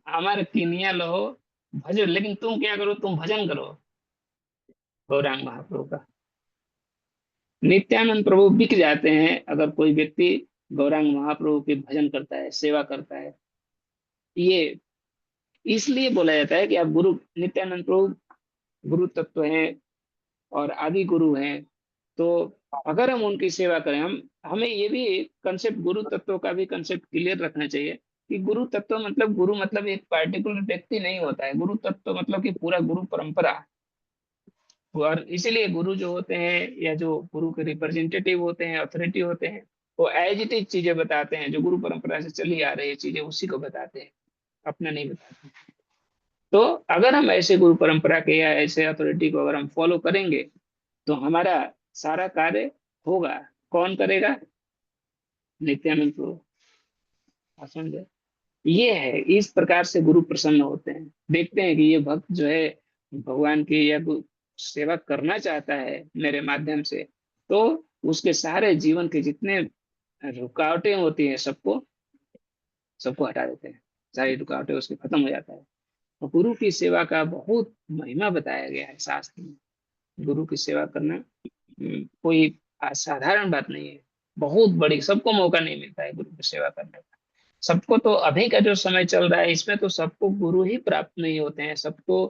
हमारे किनिया लो, भजो। लेकिन तुम क्या करो, तुम भजन करो गौरांग महाप्रभु का। नित्यानंद प्रभु बिक जाते हैं अगर कोई व्यक्ति गौरांग महाप्रभु के भजन करता है, सेवा करता है। ये इसलिए बोला जाता है कि आप गुरु, नित्यानंद प्रभु गुरु तत्व हैं और आदि गुरु हैं। तो अगर हम उनकी सेवा करें, हमें ये भी कंसेप्ट, गुरु तत्व का भी कंसेप्ट क्लियर रखना चाहिए कि गुरु तत्व मतलब, गुरु मतलब एक पार्टिकुलर व्यक्ति नहीं होता है। गुरु तत्व मतलब कि पूरा गुरु परंपरा। और इसीलिए गुरु जो होते हैं, या जो गुरु के रिप्रेजेंटेटिव होते हैं, अथॉरिटी होते हैं, वो एज इट इज चीजें बताते हैं, जो गुरु परंपरा से चली आ रही है चीजें उसी को बताते हैं, अपना नहीं बताते। तो अगर हम ऐसे गुरु परंपरा के या ऐसे अथॉरिटी को अगर हम फॉलो करेंगे, तो हमारा सारा कार्य होगा। कौन करेगा? नित्यानंद प्रभु। आप समझे? ये है, इस प्रकार से गुरु प्रसन्न होते हैं। देखते हैं कि ये भक्त जो है भगवान की या सेवा करना चाहता है मेरे माध्यम से, तो उसके सारे जीवन के जितने रुकावटें होती हैं सबको सबको हटा देते हैं, सारी रुकावटें उसके खत्म हो जाता है। तो गुरु की सेवा का बहुत महिमा बताया गया है शास्त्र में। गुरु की सेवा करना कोई साधारण बात नहीं है, बहुत बड़ी। सबको मौका नहीं मिलता है गुरु की सेवा करने का। सबको तो अभी का जो समय चल रहा है इसमें तो सबको गुरु ही प्राप्त नहीं होते हैं। सबको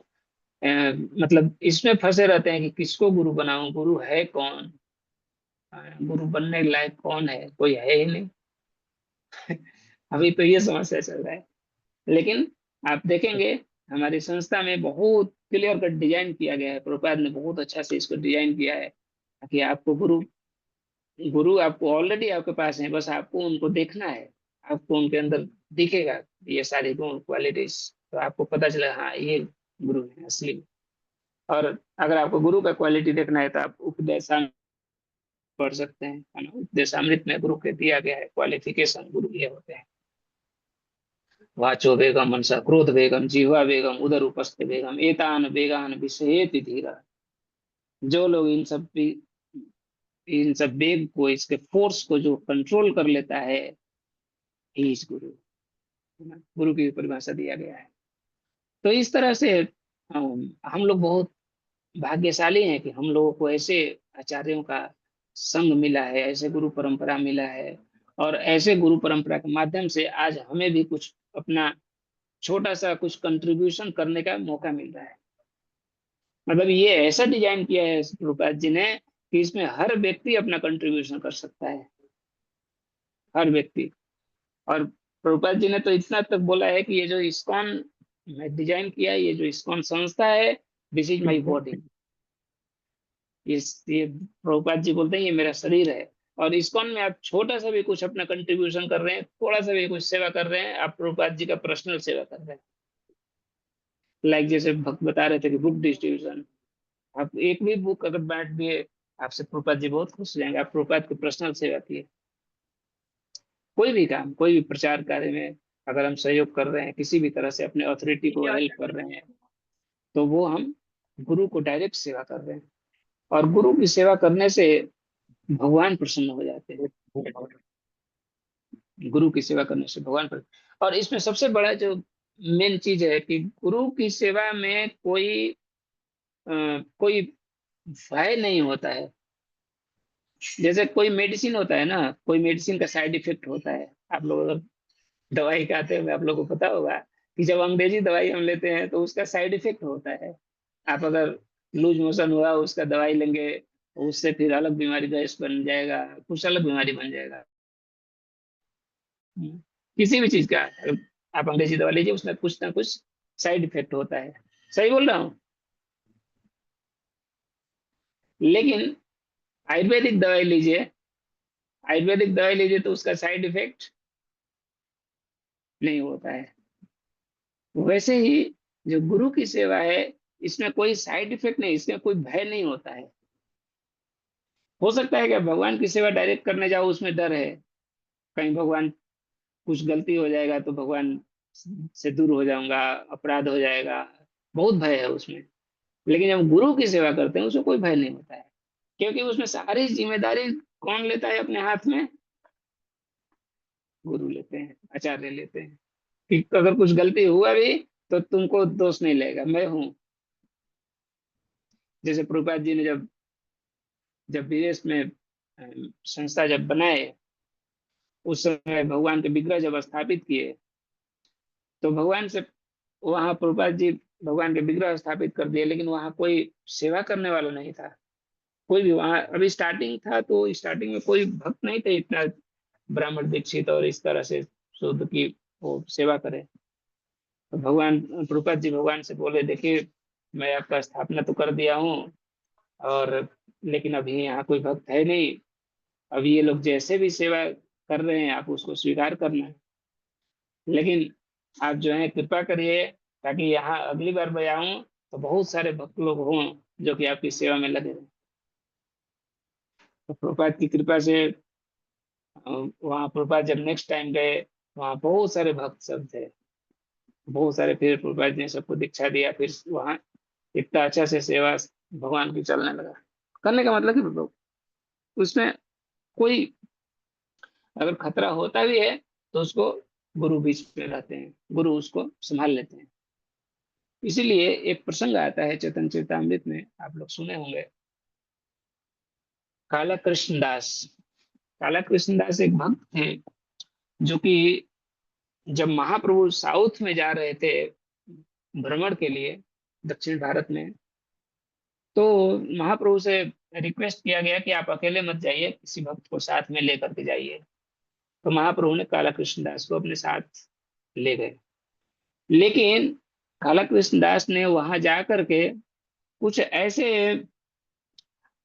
मतलब इसमें फंसे रहते हैं कि किसको गुरु बनाऊं, गुरु है कौन, गुरु बनने लायक कौन है, कोई है ही नहीं। अभी तो ये समस्या चल रहा है। लेकिन आप देखेंगे हमारी संस्था में बहुत क्लियर कट डिजाइन किया गया है, प्रभुपाद ने बहुत अच्छा से इसको डिजाइन किया है कि आपको गुरु गुरु आपको ऑलरेडी आपके पास है, बस आपको उनको देखना है। आपको उनके अंदर दिखेगा ये सारी गुण क्वालिटीज, तो आपको पता चला हाँ ये गुरु है असली। और अगर आपको गुरु का क्वालिटी देखना है तो आप उपदेशामृत पढ़ सकते हैं, है ना। उपदेशामृत में गुरु के दिया गया है क्वालिफिकेशन, गुरु ये होते हैं। वाचो वेगम मनसा क्रोध वेगम जिह्वा वेगम उदर उपस्थ वेगम एतान वेगान विषयेति धीरा। जो लोग इन सब वेग को, इसके फोर्स को जो कंट्रोल कर लेता है, ही इज गुरु, है ना। गुरु की परिभाषा दिया गया है। तो इस तरह से हम लोग बहुत भाग्यशाली हैं कि हम लोगों को ऐसे आचार्यों का संग मिला है, ऐसे गुरु परंपरा मिला है। और ऐसे गुरु परंपरा के माध्यम से आज हमें भी कुछ अपना छोटा सा कुछ कंट्रीब्यूशन करने का मौका मिल रहा है। मतलब ये ऐसा डिजाइन किया है प्रभुपाद जी ने कि इसमें हर व्यक्ति अपना कंट्रीब्यूशन कर सकता है, हर व्यक्ति। और प्रभुपाद जी ने तो इतना तक बोला है कि ये जो इस्कॉन मैं डिजाइन किया है, ये जो इस्कॉन संस्था है, दिस इज माई बॉडी। ये प्रभुपाद जी बोलते हैं ये मेरा शरीर है। और इस्कॉन में आप छोटा सा भी कुछ अपना कंट्रीब्यूशन कर रहे हैं, थोड़ा सा भी कुछ सेवा कर रहे हैं, आप प्रभुपाद जी का पर्सनल सेवा कर रहे हैं। लाइक जैसे भक्त बता रहे थे कि बुक डिस्ट्रीब्यूशन, आप एक भी बुक अगर बांट दिए, आपसे प्रभुपाद जी बहुत खुश हो जाएंगे। आप प्रभुपाद की पर्सनल सेवा किए। कोई भी काम, कोई भी प्रचार कार्य में अगर हम सहयोग कर रहे हैं, किसी भी तरह से अपने अथॉरिटी को हेल्प कर रहे हैं, तो वो हम गुरु को डायरेक्ट सेवा कर रहे हैं। और गुरु की सेवा करने से भगवान प्रसन्न हो जाते हैं। गुरु की सेवा करने से भगवान प्रसन्न। और इसमें सबसे बड़ा जो मेन चीज है कि गुरु की सेवा में कोई भय नहीं होता है। जैसे कोई मेडिसिन होता है ना, कोई मेडिसिन का साइड इफेक्ट होता है। आप लोग अगर दवाई खाते हैं, आप लोग को पता होगा कि जब अंग्रेजी दवाई हम लेते हैं तो उसका साइड इफेक्ट होता है। आप अगर लूज मोशन हुआ, उसका दवाई लेंगे, उससे फिर अलग बीमारी, गैस बन जाएगा, कुछ अलग बीमारी बन जाएगा। किसी भी चीज का आप अंग्रेजी दवा लीजिए, उसमें कुछ ना कुछ साइड इफेक्ट होता है। सही बोल रहा हूँ? लेकिन आयुर्वेदिक दवाई लीजिए, आयुर्वेदिक दवाई लीजिए तो उसका साइड इफेक्ट नहीं होता है। वैसे ही जो गुरु की सेवा है, इसमें कोई साइड इफेक्ट नहीं, इसमें कोई भय नहीं होता है। हो सकता है कि भगवान की सेवा डायरेक्ट करने जाओ, उसमें डर है, कहीं भगवान कुछ गलती हो जाएगा तो भगवान से दूर हो जाऊंगा, अपराध हो जाएगा, बहुत भय है उसमें। लेकिन जब गुरु की सेवा करते हैं, उसमें कोई भय नहीं होता है, क्योंकि उसमें सारी जिम्मेदारी कौन लेता है अपने हाथ में? गुरु लेते हैं, आचार्य लेते हैं। कि अगर कुछ गलती हुआ भी तो तुमको दोष नहीं लगेगा, मैं हूं। जैसे प्रभुपाद जी ने जब जब विदेश में संस्था जब बनाए, उस समय भगवान के विग्रह जब स्थापित किए, तो भगवान से वहां प्रभुपाद जी भगवान के विग्रह स्थापित कर दिए, लेकिन वहां कोई सेवा करने वाला नहीं था। कोई भी वहां, अभी स्टार्टिंग था, तो स्टार्टिंग में कोई भक्त नहीं थे इतना ब्राह्मण दीक्षित और इस तरह से शुद्ध की वो सेवा करे। तो भगवान प्रभुपाद जी भगवान से बोले, देखिए मैं आपका स्थापना तो कर दिया हूँ, और लेकिन अभी यहाँ कोई भक्त है नहीं। अभी ये लोग जैसे भी सेवा कर रहे हैं, आप उसको स्वीकार करना है। लेकिन आप जो है कृपा करिए, ताकि यहाँ अगली बार मैं आऊं तो बहुत सारे भक्त लोग हों जो कि आपकी सेवा में लगे रहें। तो प्रभुपाद की कृपा से वहाँ प्रभुपाद जब नेक्स्ट टाइम गए, वहाँ बहुत सारे भक्त सब थे, बहुत सारे। फिर प्रभुपाद ने सबको दीक्षा दिया, फिर वहाँ इतना अच्छा से सेवा भगवान की चलने लगा। करने का मतलब कि उसमें कोई अगर खतरा होता भी है तो उसको गुरु बीच में रहते हैं, गुरु उसको संभाल लेते हैं। इसीलिए एक प्रसंग आता है चैतन्य चरितामृत में, आप लोग सुने होंगे। काला कृष्ण दास, काला कृष्ण दास एक भक्त थे, जो कि जब महाप्रभु साउथ में जा रहे थे भ्रमण के लिए, दक्षिण भारत में, तो महाप्रभु से रिक्वेस्ट किया गया कि आप अकेले मत जाइए, किसी भक्त को साथ में लेकर के जाइए। तो महाप्रभु ने काला कृष्ण दास को अपने साथ ले गए। लेकिन काला कृष्ण दास ने वहां जा करके कुछ ऐसे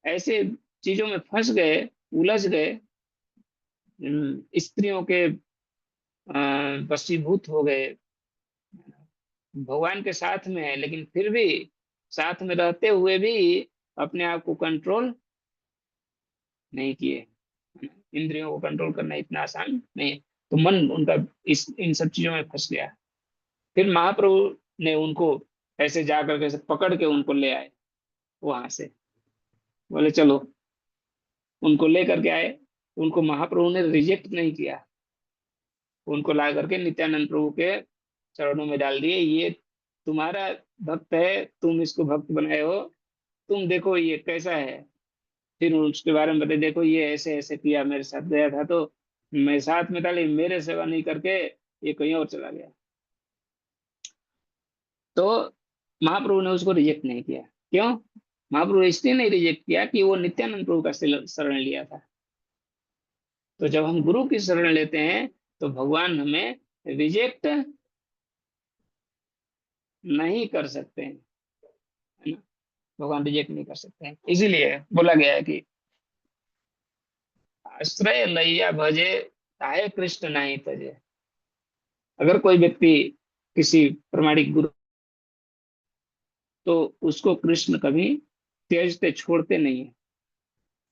ऐसे चीजों में फंस गए, उलझ गए, स्त्रियों के वशीभूत हो गए। भगवान के साथ में है, लेकिन फिर भी साथ में रहते हुए भी अपने आप को कंट्रोल नहीं किए। इंद्रियों को कंट्रोल करना इतना आसान नहीं है। तो मन उनका इन सब चीजों में फंस गया। फिर महाप्रभु ने उनको ऐसे जा करके ऐसे पकड़ के उनको ले आए वहां से। बोले चलो, उनको ले करके आए। उनको महाप्रभु ने रिजेक्ट नहीं किया, उनको ला करके नित्यानंद प्रभु के चरणों में डाल दिए। ये तुम्हारा भक्त है, तुम इसको भक्त बनाए हो, तुम देखो ये कैसा है। फिर उसके बारे में बताए, देखो ये ऐसे ऐसे किया, मेरे साथ गया था तो मैं साथ में था, लेकिन मेरे सेवा नहीं करके ये कहीं और चला गया। तो महाप्रभु ने उसको रिजेक्ट नहीं किया। क्यों? महाप्रभु इसलिए नहीं रिजेक्ट किया कि वो नित्यानंद प्रभु का शरण लिया था। तो जब हम गुरु की शरण लेते हैं तो भगवान हमें रिजेक्ट नहीं कर सकते हैं, है ना? भगवान रिजेक्ट नहीं कर सकते हैं। इसीलिए बोला गया है कि आश्रय लैया भजे, ताहे कृष्ण नहीं तजे। अगर कोई व्यक्ति किसी प्रमाणिक गुरु, तो उसको कृष्ण कभी त्यजते, छोड़ते नहीं है,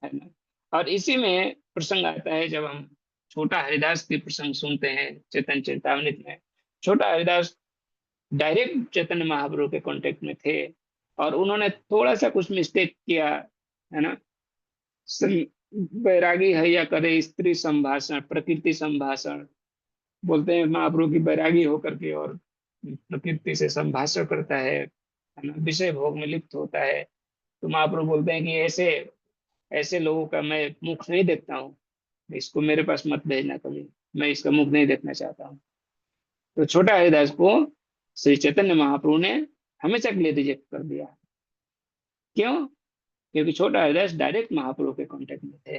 है ना? और इसी में प्रसंग आता है, जब हम छोटा हरिदास की प्रसंग सुनते हैं चैतन्य चरितामृत में। छोटा हरिदास डायरेक्ट चैतन्य महाप्रभु के कांटेक्ट में थे, और उन्होंने थोड़ा सा कुछ मिस्टेक किया, है ना? बैरागी हैया करे स्त्री संभाषण प्रकृति संभाषण, बोलते हैं महाप्रभु की बैरागी होकर के और प्रकृति से संभाषण करता है ना, विषय भोग में लिप्त होता है। तो महाप्रभु बोलते हैं कि ऐसे ऐसे लोगों का मैं मुख नहीं देखता हूँ, इसको मेरे पास मत भेजना कभी, मैं इसका मुख नहीं देखना चाहता हूँ। तो छोटा हरिदास को श्री चैतन्य महाप्रभु ने हमेशा के लिए रिजेक्ट कर दिया। क्यों? क्योंकि छोटा हरिदास डायरेक्ट महाप्रभु के कांटेक्ट में थे।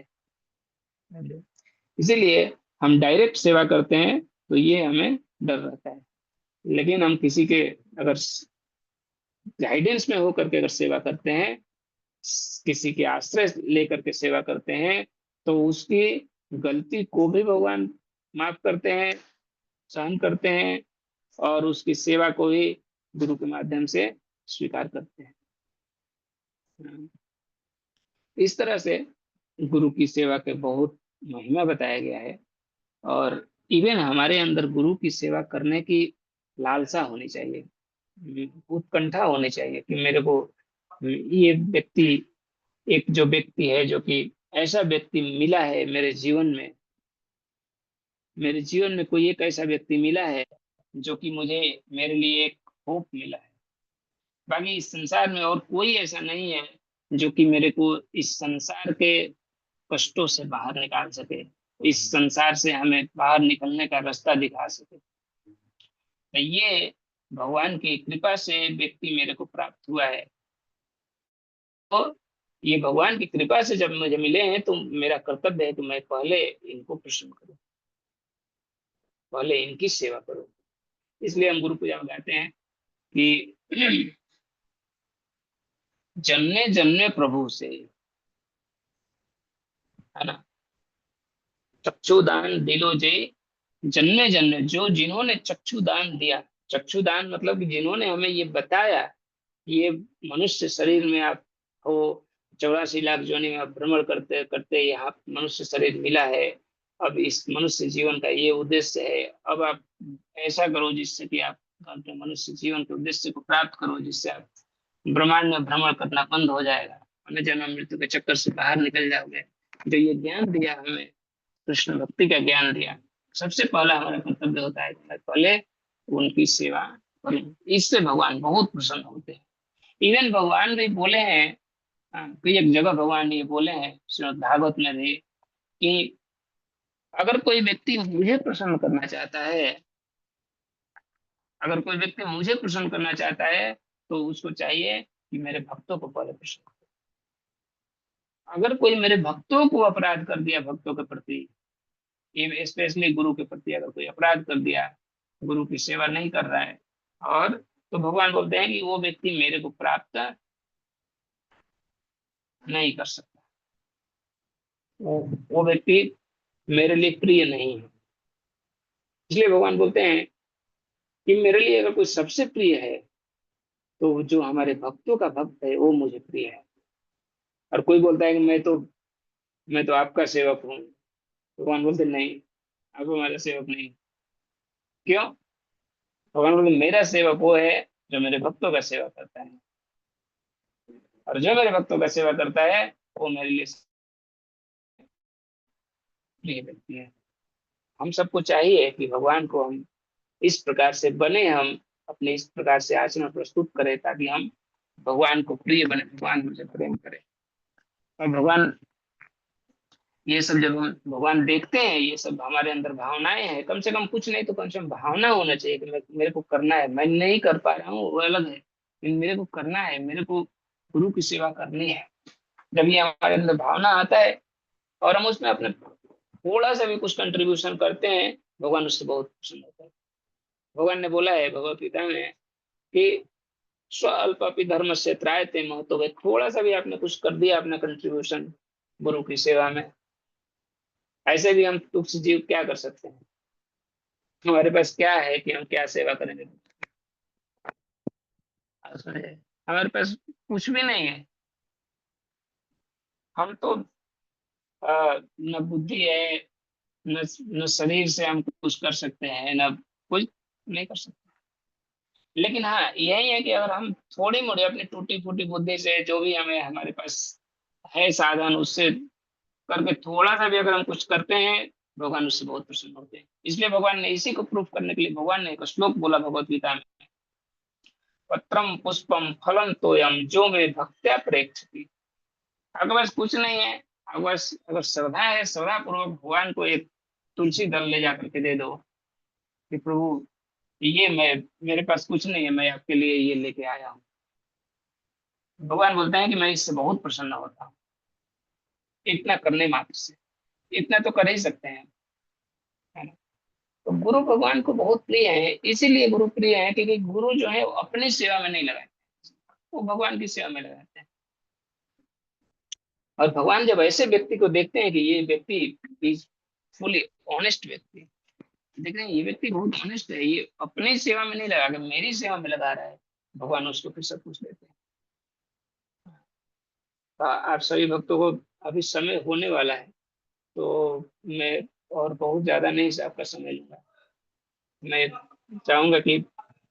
इसीलिए हम डायरेक्ट सेवा करते हैं तो ये हमें डर रहता है, लेकिन हम किसी के अगर गाइडेंस में होकर के अगर सेवा करते हैं, किसी के आश्रय लेकर के सेवा करते हैं, तो उसकी गलती को भी भगवान माफ करते हैं, सहन करते हैं, और उसकी सेवा को भी गुरु के माध्यम से स्वीकार करते हैं। इस तरह से गुरु की सेवा के बहुत महिमा बताया गया है। और इवन हमारे अंदर गुरु की सेवा करने की लालसा होनी चाहिए, उत्कंठा होनी चाहिए कि मेरे को ये व्यक्ति, एक जो व्यक्ति है, जो कि ऐसा व्यक्ति मिला है मेरे जीवन में कोई एक ऐसा व्यक्ति मिला है जो कि मुझे, मेरे लिए एक होप मिला है। बाकी इस संसार में और कोई ऐसा नहीं है जो कि मेरे को इस संसार के कष्टों से बाहर निकाल सके, इस संसार से हमें बाहर निकलने का रास्ता दिखा सके। तो ये भगवान की कृपा से व्यक्ति मेरे को प्राप्त हुआ है। तो ये भगवान की कृपा से जब मुझे मिले हैं, तो मेरा कर्तव्य है कि मैं पहले इनको प्रसन्न करूं, पहले इनकी सेवा करूं। इसलिए हम गुरु पूजा में कहते हैं कि जन्मे जन्मे प्रभु से, है ना, चक्षुदान दिलो जय, जन्मे जन्मे, जो जिन्होंने चक्षुदान दिया, चक्षुदान मतलब कि जिन्होंने हमें ये बताया, ये मनुष्य शरीर में आप हो, 84 लाख योनि में आप भ्रमण करते करते यहाँ मनुष्य शरीर मिला है, अब इस मनुष्य जीवन का ये उद्देश्य है, अब आप ऐसा करो जिससे कि आप अपने मनुष्य जीवन के उद्देश्य को प्राप्त करो, जिससे आप ब्रह्मांड में भ्रमण करना बंद हो जाएगा, अन्य जन्म मृत्यु के चक्कर से बाहर निकल जाओगे। जो ये ज्ञान दिया हमें, कृष्ण भक्ति का ज्ञान दिया, सबसे पहला हमारा कर्तव्य होता है कि मैं पहले उनकी सेवा करूं। इससे भगवान बहुत प्रसन्न होते हैं। इवन भगवान भी बोले हैं, कोई एक जगह भगवान ये बोले हैं श्रीमद् भागवत में भी, कि अगर कोई व्यक्ति मुझे प्रसन्न करना चाहता है, अगर कोई व्यक्ति मुझे प्रसन्न करना चाहता है, तो उसको चाहिए कि मेरे भक्तों को पहले प्रसन्न करे। अगर कोई मेरे भक्तों को अपराध कर दिया, भक्तों के प्रति, स्पेशली गुरु के प्रति अगर कोई अपराध कर दिया, गुरु की सेवा नहीं कर रहा है, और तो भगवान बोलते हैं कि वो व्यक्ति मेरे को प्राप्त नहीं कर सकता, वो व्यक्ति मेरे लिए प्रिय नहीं है। इसलिए भगवान बोलते हैं कि मेरे लिए अगर कोई सबसे प्रिय है, तो जो हमारे भक्तों का भक्त है वो मुझे प्रिय है। और कोई बोलता है कि मैं तो आपका सेवक हूँ, भगवान बोलते नहीं, आप हमारा सेवक नहीं। क्यों? भगवान बोलते मेरा सेवक वो है जो मेरे भक्तों का सेवा करता है, और जो मेरे भक्तों का सेवा करता है वो मेरे लिए प्रिय व्यक्ति है। हम सबको चाहिए कि भगवान को हम इस प्रकार से बने, हम अपने इस प्रकार से आचरण प्रस्तुत करें, ताकि हम भगवान को प्रिय बने, भगवान हमसे प्रेम करें। और भगवान, ये सब जब हम भगवान देखते हैं, ये सब हमारे अंदर भावनाएं हैं, कम से कम कुछ नहीं तो कम से कम भावना होना चाहिए कि मेरे को करना है, मैं नहीं कर पा रहा हूँ वो अलग है, लेकिन मेरे को करना है, मेरे को गुरु की सेवा करनी है। जब ये हमारे अंदर भावना आता है और हम उसमें अपने थोड़ा सा भी कुछ कंट्रीब्यूशन करते हैं, भगवान उससे बहुत प्रसन्न होता है। भगवान ने बोला है भगवत गीता में कि स्वल्पि धर्म से त्रायते महतो, थोड़ा सा भी आपने कुछ कर दिया अपना कंट्रीब्यूशन गुरु की सेवा में, ऐसे भी हम तुच्छ जीव क्या कर सकते हैं, हमारे पास क्या है कि हम क्या सेवा करेंगे। हमारे पास कुछ भी नहीं है, हम तो न बुद्धि है, न शरीर से हम कुछ कर सकते हैं, न कुछ नहीं कर सकते। लेकिन हाँ यही है कि अगर हम थोड़ी मोड़ी अपनी टूटी फूटी बुद्धि से, जो भी हमें हमारे पास है साधन, उससे करके थोड़ा सा भी अगर हम कुछ करते हैं, भगवान उससे बहुत प्रसन्न होते हैं। इसलिए भगवान ने इसी को प्रूफ करने के लिए भगवान ने एक श्लोक बोला भगवत गीता में, पत्रम पुष्पम फलम तोयम जो में भक्त्या प्रेक्षति। आपके पास कुछ नहीं है, आपके पास अगर श्रद्धा है, श्रद्धा पूर्वक भगवान को एक तुलसी दल ले जा करके दे दो कि प्रभु ये मैं, मेरे पास कुछ नहीं है, मैं आपके लिए ये लेके आया हूँ। भगवान बोलते हैं कि मैं इससे बहुत प्रसन्न होता हूँ, इतना करने मात्र से। इतना तो कर ही सकते हैं, है ना। तो गुरु भगवान को बहुत प्रिय है, इसीलिए गुरु प्रिय है क्योंकि गुरु जो है वो अपनी सेवा में नहीं लगाते, वो भगवान की सेवा में लगाते हैं। और भगवान जब ऐसे व्यक्ति को देखते हैं कि ये व्यक्ति इज फुली ऑनेस्ट व्यक्ति, देख रहे हैं ये व्यक्ति बहुत ऑनेस्ट है, ये अपनी सेवा में नहीं लगा के मेरी सेवा में लगा रहा है, भगवान उसको फिर सब कुछ देते हैं। आप सभी भक्तों को अभी समय होने वाला है, तो मैं और बहुत ज्यादा नहीं से आपका समय लूंगा। मैं चाहूंगा कि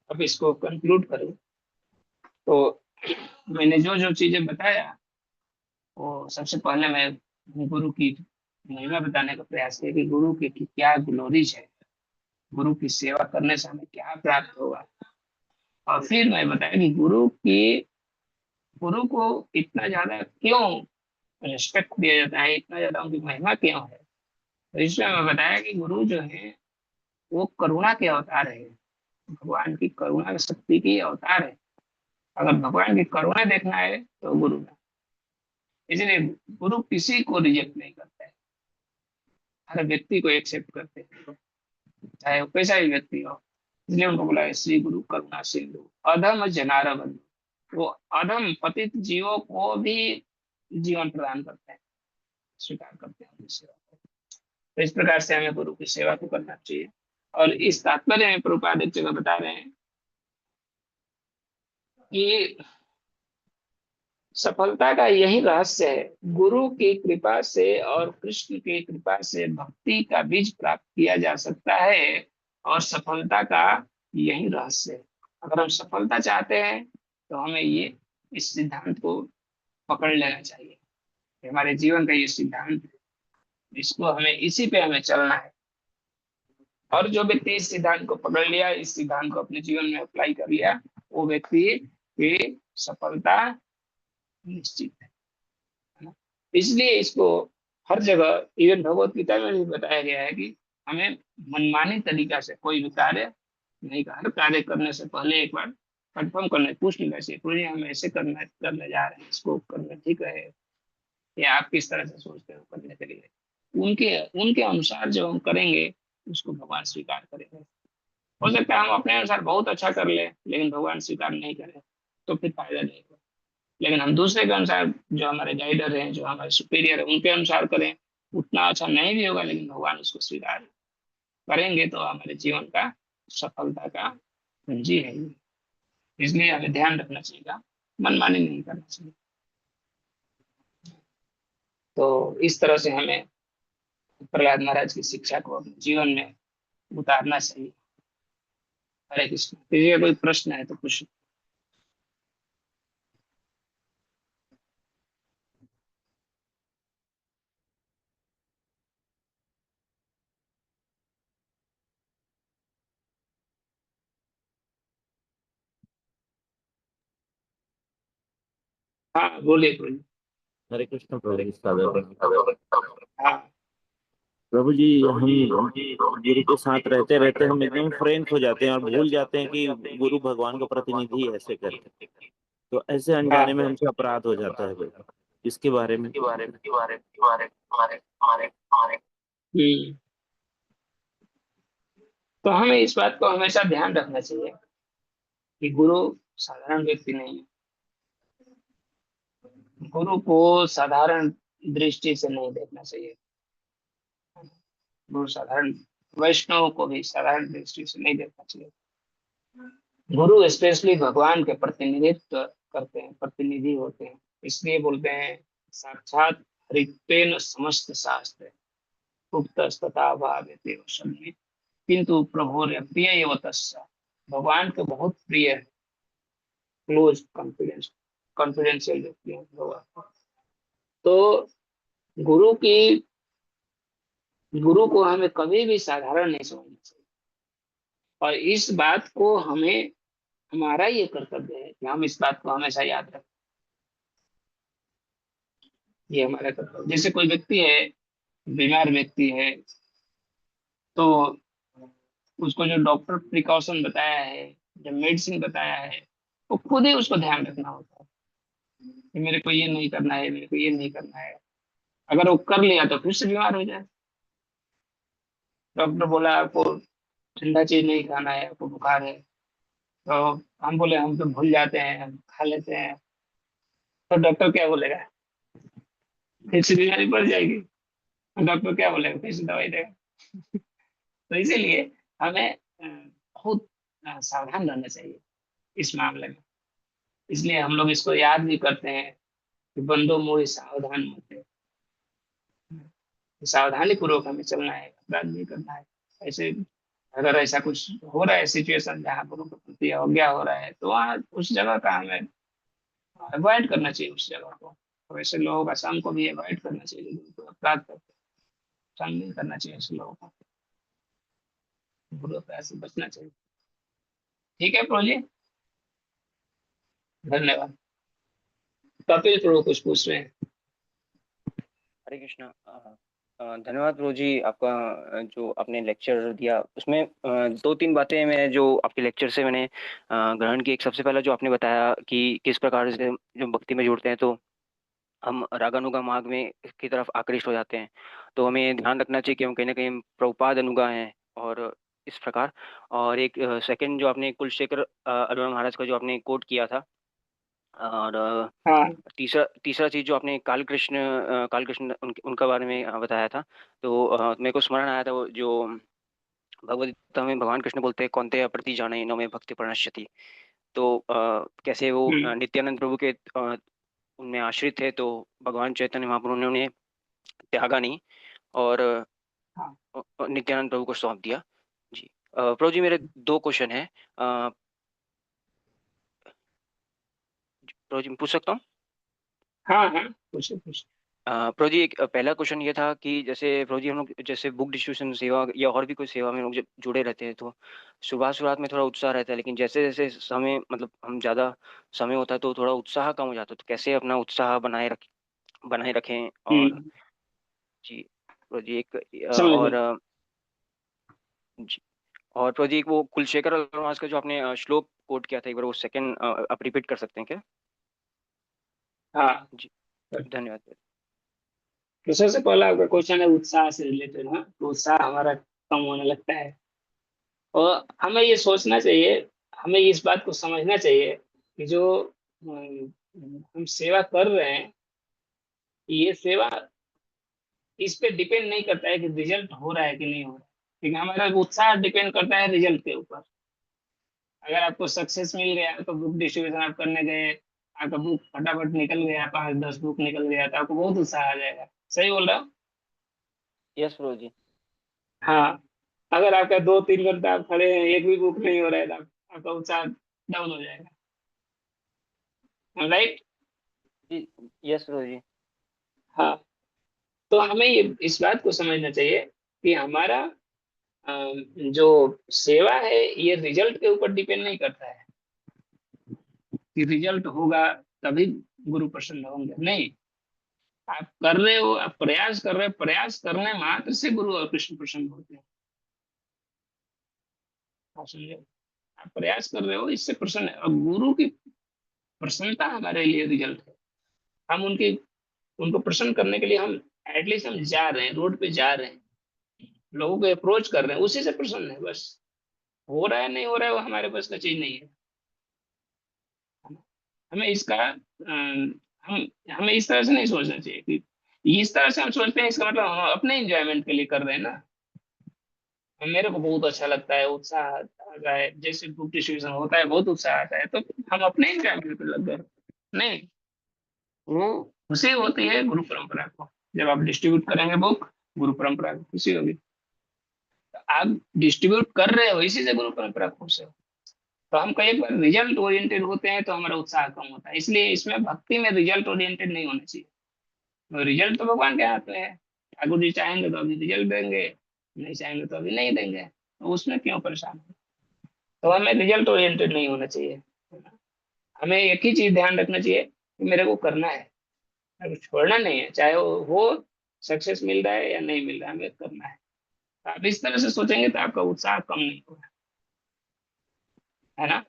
अब इसको कंक्लूड करूं। तो मैंने जो जो चीजें बताया, वो सबसे पहले मैं गुरु की महिमा बताने का प्रयास किया कि गुरु की क्या ग्लोरीज है, गुरु की सेवा करने से हमें क्या प्राप्त होगा। और फिर मैं बताया कि गुरु को इतना ज्यादा क्यों रिस्पेक्ट दिया जाता है, इतना ज्यादा उनकी महिमा क्यों है। तो इसमें मैं बताया कि गुरु जो है वो करुणा के अवतार है, भगवान की करुणा शक्ति की अवतार है। अगर भगवान की करुणा देखना है तो गुरु का, इसलिए गुरु किसी को रिजेक्ट नहीं करता है, हर व्यक्ति को एक्सेप्ट करते हैं, चाहे वो कैसा भी व्यक्ति हो। इसलिए उनको बोला है श्री गुरु करुणा सिंधु अधम जनार बंधु। वो अधम पतित जीवों को भी जीवन प्रदान करते हैं, स्वीकार करते हैं उनकी सेवा को। तो इस प्रकार से हमें गुरु की सेवा को करना चाहिए। और इस तात्पर्य में प्रभुपाद एक जगह बता रहे हैं कि सफलता का यही रहस्य है, गुरु की कृपा से और कृष्ण की कृपा से भक्ति का बीज प्राप्त किया जा सकता है, और सफलता का यही रहस्य है। अगर हम सफलता चाहते हैं तो हमें ये इस सिद्धांत को पकड़ लेना चाहिए, हमारे जीवन का ये सिद्धांत है, इसको हमें इसी पे हमें चलना है। और जो व्यक्ति इस सिद्धांत को पकड़ लिया, इस सिद्धांत को अपने जीवन में अप्लाई कर लिया, वो व्यक्ति की सफलता निश्चित है ना। इसलिए इसको हर जगह, इवन भगवत गीता में भी बताया गया है कि हमें मनमानी तरीका से कोई भी कार्य नहीं, हर कार्य करने से पहले एक बार कंफर्म करना, पूछ लेना चाहिए, पूरी हम ऐसे करने जा रहे हैं, इसको करना ठीक है या आप किस तरह से सोचते हो करने के लिए। उनके उनके अनुसार जब हम करेंगे उसको भगवान स्वीकार करेंगे। हो सकता है हम अपने अनुसार बहुत अच्छा कर ले लेकिन भगवान स्वीकार नहीं करें, तो फिर फायदा नहीं होगा। लेकिन हम दूसरे के अनुसार, जो हमारे गाइडर हैं, जो हमारे सुपीरियर है, उनके अनुसार करें, उतना अच्छा नहीं भी होगा लेकिन भगवान उसको स्वीकार करेंगे, तो हमारे जीवन का सफलता का कुंजी है ये। इसलिए हमें ध्यान रखना चाहिए, मनमानी नहीं करना चाहिए। तो इस तरह से हमें प्रहलाद महाराज की शिक्षा को अपने जीवन में उतारना चाहिए। हरे कृष्ण। किसी का कोई प्रश्न है तो पूछ। हाँ बोलिए बोलिए। हरे कृष्ण प्रभु सादर। हाँ प्रभु जी, हम गुरु के साथ रहते रहते हम एकदम फ्रेंड्स हो जाते हैं और भूल जाते हैं कि गुरु भगवान का प्रतिनिधि ऐसे करते हैं। तो ऐसे अनजाने में हाँ। हमसे अपराध हो जाता है भाई। इसके बारे में हम्म। तो हमें इस बात को हमेशा ध्यान रखना चाहिए कि गुरु साधारण व्यक्ति नहीं है, गुरु को साधारण दृष्टि से नहीं देखना चाहिए। गुरु साधारण, वैष्णव को भी साधारण दृष्टि से नहीं देखना चाहिए। गुरु स्पेशली भगवान के प्रतिनिधित्व करते हैं, प्रतिनिधि होते हैं। इसलिए बोलते हैं साक्षात हरित्वेन समस्त शास्त्र उक्त तथा भाव्यते वशमित किंतु प्रभु प्रिय एव तस्य। भगवान के बहुत प्रिय है, क्लोज कॉन्फिडेंशियल व्यक्ति है भगवान। तो गुरु को हमें कभी भी साधारण नहीं समझना चाहिए। और इस बात को हमें, हमारा ये कर्तव्य है कि हम इस बात को हमेशा याद रखें। ये हमारा कर्तव्य। जैसे कोई व्यक्ति है, बीमार व्यक्ति है, तो उसको जो डॉक्टर प्रिकॉशन बताया है, जो मेडिसिन बताया है, वो खुद ही उसको ध्यान रखना होता है कि मेरे को ये नहीं करना है, मेरे को ये नहीं करना है। अगर वो कर लिया तो फिर से बीमार हो जाए। डॉक्टर बोला आपको ठंडा चीज नहीं खाना है, आपको बुखार है, तो हम बोले हम तो भूल जाते हैं, हम खा लेते हैं, तो डॉक्टर क्या बोलेगा? फिर से बीमारी बढ़ जाएगी। डॉक्टर क्या बोलेगा? फिर से दवाई देगा। तो इसीलिए हमें बहुत सावधान रहना चाहिए इस मामले में। इसलिए हम लोग इसको याद भी करते हैं कि बंदो मोहि सावधान मते। सावधानी पूर्वक हमें चलना है, अपराध नहीं करना है। ऐसे अगर ऐसा कुछ हो रहा है सिचुएशन जहाँ गुरु के प्रति अवज्ञा हो रहा है, तो वहाँ उस जगह का हमें अवॉइड करना चाहिए उस जगह को। और ऐसे लोगों का संग को भी अवॉइड करना चाहिए, जो गुरु को अपराध करते हैं। संग नहीं करना चाहिए ऐसे लोगों को, गुरु अपराध से बचना चाहिए। ठीक है प्रभु जी, धन्यवाद। कपिल प्रभु कुछ पूछ रहे हैं। हरे कृष्णा। धन्यवाद प्रभु जी, आपका जो आपने लेक्चर दिया उसमें 2-3 बातें मैं जो आपके लेक्चर से मैंने ग्रहण की। एक सबसे पहला जो आपने बताया कि किस प्रकार से जो भक्ति में जुड़ते हैं तो हम रागानुगा मार्ग में की तरफ आकृष्ट हो जाते हैं। तो हमें ध्यान रखना चाहिए कि हम कहीं ना कहीं प्रभुपाद अनुगा हैं और इस प्रकार। और एक सेकंड जो आपने कुलशेखर अरुण महाराज का जो आपने कोट किया था, और हाँ तीसरा तीसरा चीज जो आपने काल कृष्ण उनका बारे में बताया था। तो मेरे को स्मरण आया था वो जो भगवद गीता में भगवान कृष्ण बोलते हैं कौन्तेय अप्रति जाने न मे भक्ति प्रणश्यति। तो कैसे वो हम्म, नित्यानंद प्रभु के उनमें आश्रित थे, तो भगवान चैतन्य महाप्रभु ने उन्हें त्यागा नहीं और हाँ नित्यानंद प्रभु को सौंप दिया। जी प्रभु जी, मेरे 2 क्वेश्चन है। प्रभु जी मैं पूछ सकता हूँ? हाँ हाँ, पूछो पूछो। प्रभु जी, एक पहला क्वेश्चन ये था कि जैसे प्रभु जी हम लोग जैसे बुक डिस्ट्रीब्यूशन सेवा या और भी कोई सेवा में लोग जब जुड़े रहते हैं तो शुरुआत में थोड़ा उत्साह रहता है, लेकिन जैसे जैसे समय मतलब हम ज़्यादा समय होता है तो थोड़ा उत्साह कम हो जाता है। तो कैसे अपना उत्साह बनाए रखें? और हम्म, जी प्रभु जी एक समझ गए। जी और प्रभु जी एक वो कुलशेखर अल्मास का जो आपने श्लोक कोट किया था, एक बार वो सेकंड आप रिपीट कर सकते हैं क्या? हाँ, जी धन्यवाद। तो सबसे पहला आपका क्वेश्चन है उत्साह से रिलेटेड। हाँ, तो उत्साह हमारा कम होने लगता है, और हमें ये सोचना चाहिए, हमें इस बात को समझना चाहिए कि जो हम सेवा कर रहे हैं, ये सेवा इस पे डिपेंड नहीं करता है कि रिजल्ट हो रहा है कि नहीं हो रहा है। क्योंकि हमारा उत्साह डिपेंड करता है रिजल्ट के ऊपर। अगर आपको सक्सेस मिल गया तो बुक डिस्ट्रीब्यूशन आप करने गए, आपका बुक फटाफट निकल गया, 5-10 बुक निकल गया, तो आपको बहुत उत्साह आ जाएगा। सही बोल रहा हूँ? यस प्रभु जी। हाँ। अगर आपका 2-3 घंटा आप खड़े हैं, एक भी बुक नहीं हो रहा है, तो आपका उत्साह डाउन हो जाएगा। राइट? जी यस प्रभु जी। हाँ। तो हमें ये इस बात को समझना चाहिए कि हमारा जो सेवा है, ये रिजल्ट के ऊपर डिपेंड नहीं करता है कि रिजल्ट होगा तभी गुरु प्रसन्न होंगे। नहीं, आप कर रहे हो, आप प्रयास कर रहे हो, प्रयास करने मात्र से गुरु और कृष्ण प्रसन्न होते हैं। आप समझे? आप प्रयास कर रहे हो, इससे प्रसन्न है, और गुरु की प्रसन्नता हमारे लिए रिजल्ट है। हम उनको प्रसन्न करने के लिए हम एटलीस्ट हम जा रहे हैं, रोड पे जा रहे हैं, लोगों को अप्रोच कर रहे हैं, उसी से प्रसन्न है बस। हो रहा है नहीं हो रहा है वो हमारे पास का चीज नहीं है। हमें इसका हम हमें इस तरह से नहीं सोचना चाहिए कि इस तरह से हम सोचते हैं इसका मतलब हम अपने एंजॉयमेंट के लिए कर रहे हैं ना। मेरे को बहुत अच्छा लगता है, उत्साह आता है, जैसे बुक डिस्ट्रीब्यूशन होता है बहुत उत्साह आता है, तो हम अपने एंजॉयमेंट पे लग गए। नहीं, वो खुशी होती है गुरु परंपरा को। जब आप डिस्ट्रीब्यूट करेंगे बुक, गुरु परंपरा को खुशी होगी। तो आप डिस्ट्रीब्यूट कर रहे हो, इसी से गुरु परंपरा खुश है। तो हम कई बार रिजल्ट ओरिएंटेड होते हैं तो हमारा उत्साह कम होता है। इसलिए इसमें भक्ति में रिजल्ट ओरिएंटेड नहीं होना चाहिए। और रिजल्ट तो भगवान के हाथ में है। ठाकुर जी चाहेंगे तो अभी रिजल्ट देंगे, नहीं चाहेंगे तो अभी नहीं देंगे, तो उसमें क्यों परेशान हो। तो हमें रिजल्ट ओरिएंटेड नहीं होना चाहिए। हमें एक ही चीज ध्यान रखना चाहिए कि मेरे को करना है, मेरे को छोड़ना नहीं है, चाहे वो हो सक्सेस मिल रहा है या नहीं मिल रहा है, हमें करना है। तो आप इस तरह से सोचेंगे तो आपका उत्साह कम नहीं होगा, है ना।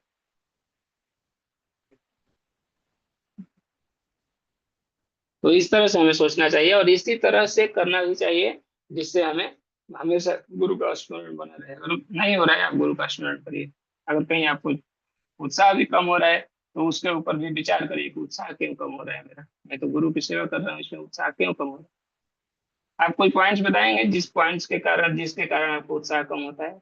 तो इस तरह से हमें सोचना चाहिए और इसी तरह से करना भी चाहिए, जिससे हमें हमेशा गुरु का स्मरण बना रहे। अगर नहीं हो रहा है, आप गुरु का स्मरण करिए। अगर कहीं आपको उत्साह भी कम हो रहा है तो उसके ऊपर भी विचार करिए कि उत्साह क्यों कम हो रहा है मेरा, मैं तो गुरु की सेवा कर रहा हूँ, इसमें उत्साह क्यों कम हो रहा है। आप कोई पॉइंट्स बताएंगे जिस पॉइंट्स के कारण, जिसके कारण आपको उत्साह कम होता है।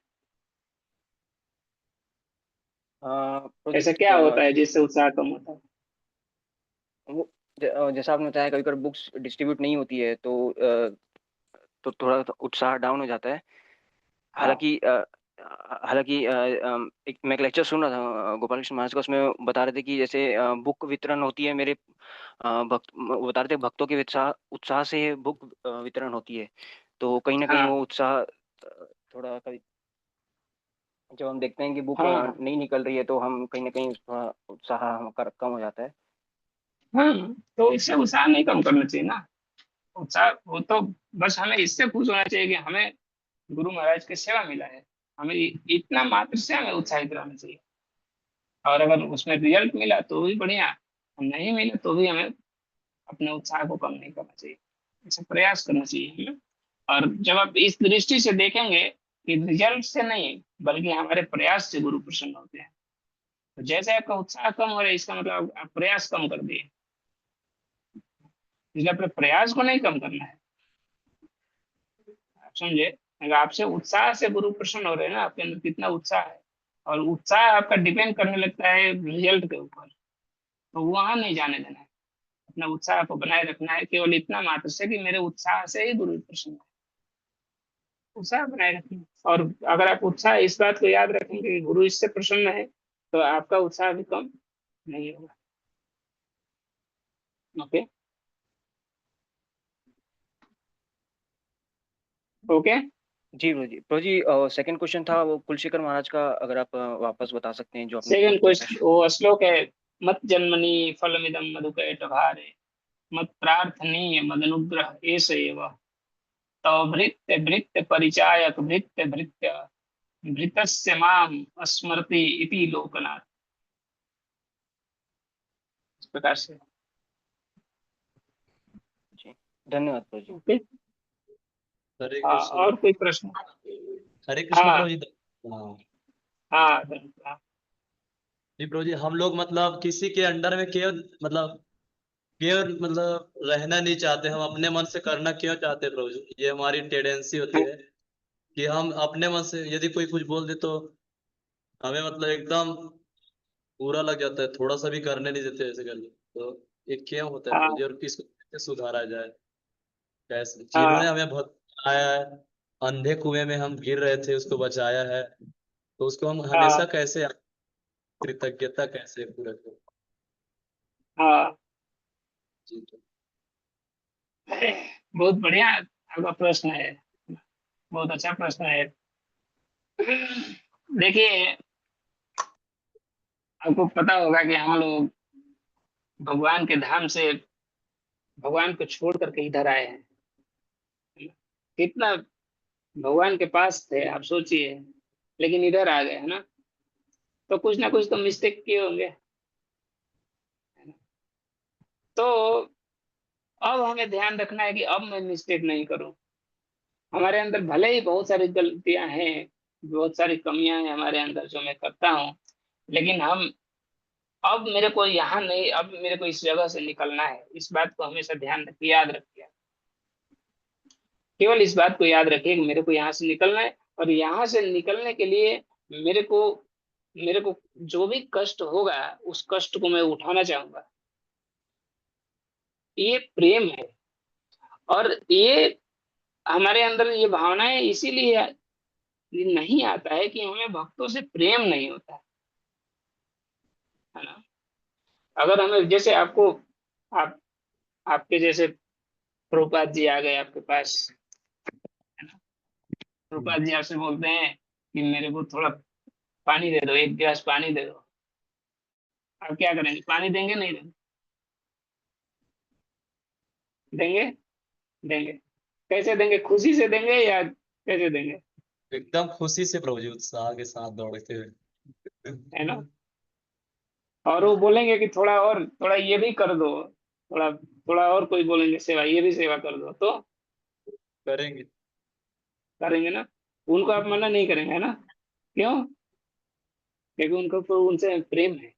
ऐसा क्या होता है जिससे उत्साह कम होता है। वो जैसा आपने बताया, कभी कभी बुक्स डिस्ट्रीब्यूट नहीं होती है तो थोड़ा तो उत्साह डाउन हो जाता है। हाँ हालांकि एक मैं एक लेक्चर सुन रहा था गोपाल कृष्ण महाराज का, उसमें बता रहे थे कि जैसे बुक वितरण होती है मेरे वो बता रहे थे भक्तों के उत्साह उत्साह से बुक वितरण होती है। तो कहीं ना कहीं हाँ वो उत्साह थोड़ा कभी जब हम देखते हैं कि बुक हाँ हाँ नहीं निकल रही है तो हम कहीं ना कहीं थोड़ा उत्साह कम हो जाता है। हाँ। तो इससे उत्साह नहीं कम करना चाहिए ना। उत्साह वो तो बस हमें इससे खुश होना चाहिए कि हमें गुरु महाराज की सेवा मिला है, हमें इतना मात्र से हमें उत्साहित रहना चाहिए। और अगर उसमें रिजल्ट मिला तो भी बढ़िया, नहीं मिला तो भी हमें अपने उत्साह को कम नहीं करना चाहिए, ऐसा प्रयास करना चाहिए हमें। और जब आप इस दृष्टि से देखेंगे कि रिजल्ट से नहीं बल्कि हमारे प्रयास से गुरु प्रसन्न होते हैं, तो जैसे आपका उत्साह कम हो रहा है इसका मतलब आप प्रयास कम कर दिए, इसलिए अपने प्रयास को नहीं कम करना है। आप समझे, अगर आपसे उत्साह से गुरु प्रसन्न हो रहे हैं ना, आपके अंदर कितना उत्साह है, और उत्साह आपका डिपेंड करने लगता है रिजल्ट के ऊपर, तो वहां नहीं जाने देना है। अपना उत्साह को बनाए रखना है, केवल इतना मात्र से कि मेरे उत्साह से ही गुरु प्रसन्न है, उत्साह बनाए रखना। और अगर आप उत्साह इस बात को याद रखेंगे कि गुरु इससे प्रसन्न है, तो आपका उत्साह भी कम नहीं होगा। Okay okay. जी ब्रो जी, सेकंड क्वेश्चन था वो कुलशेखर महाराज का, अगर आप वापस बता सकते हैं जो आपने सेकंड पूछ किया था। क्वेश्चन वो श्लोक है, मत जन्मनि फलमिदं मधुकैटभारे, मत प्रार्थनीय मदनुग्रह एष एव, तव भृत्य भृत्य परिचायक भृत्य भृत्य भृतस्य माम स्मरति इति लोकनाथ। इस प्रकार से। जी धन्यवाद ब्रो जी। ओके। हरे हाँ, कृष्ण। और कोई प्रश्न। हरे कृष्ण हाँ प्रभु जी। हाँ हाँ धन्यवाद। जी प्रभु जी, हम लोग मतलब किसी के अंडर में क्यों मतलब क्यों मतलब रहना नहीं चाहते, हम अपने मन से करना क्यों चाहते हैं प्रभु जी? ये हमारी टेंडेंसी होती है कि हम अपने मन से यदि कोई कुछ बोल दे तो हमें मतलब एकदम बुरा लग जाता है, थोड़ा सा भी करने नहीं देते ऐसे कर तो ये क्यों होता है प्रभु हाँ जी? और किसको कैसे सुधारा जाए? कैसे जिन्होंने हाँ हमें बहुत आया है, अंधे कुएं में हम गिर रहे थे उसको बचाया है, तो उसको हम हमेशा हाँ कैसे कृतज्ञता कैसे पूरा करें? हाँ। जी तो अरे, बहुत बढ़िया आपका प्रश्न है, बहुत अच्छा प्रश्न है। देखिए, आपको पता होगा कि हम लोग भगवान के धाम से भगवान को छोड़ करके इधर आए हैं, कितना भगवान के पास थे आप सोचिए, लेकिन इधर आ गए, है ना। तो कुछ ना कुछ तो मिस्टेक किए होंगे, है ना? तो अब हमें ध्यान रखना है कि अब मैं मिस्टेक नहीं करूं। हमारे अंदर भले ही बहुत सारी गलतियां हैं, बहुत सारी कमियां हैं हमारे अंदर जो मैं करता हूं, लेकिन हम अब मेरे को यहाँ नहीं, अब मेरे को इस जगह से निकलना है, इस बात को हमेशा ध्यान रखिए, याद रखिए। केवल इस बात को याद रखिए कि मेरे को यहाँ से निकलना है, और यहाँ से निकलने के लिए मेरे को मेरे को जो भी कष्ट होगा उस कष्ट को मैं उठाना चाहूंगा। ये प्रेम है, और ये हमारे अंदर ये भावनाएं इसीलिए नहीं आता है कि हमें भक्तों से प्रेम नहीं होता है ना। अगर हमें जैसे आपको आप आपके जैसे प्रभुपाद जी आ गए आपके पास, है ना। प्रभुपाद जी आपसे बोलते हैं कि मेरे को थोड़ा पानी दे दो, एक गिलास पानी दे दो। आप क्या करेंगे? पानी देंगे नहीं देंगे? देंगे, देंगे। कैसे देंगे? खुशी से देंगे या कैसे देंगे? एकदम खुशी से प्रभु जी, उत्साह के साथ दौड़ते हुए। है ना। और वो बोलेंगे कि थोड़ा और, थोड़ा ये भी कर दो, थोड़ा थोड़ा और, कोई बोलेंगे सेवा, ये भी सेवा कर दो, तो करेंगे। करेंगे ना। उनको आप मना नहीं करेंगे, है ना। क्यों? क्योंकि उनको तो उनसे प्रेम है।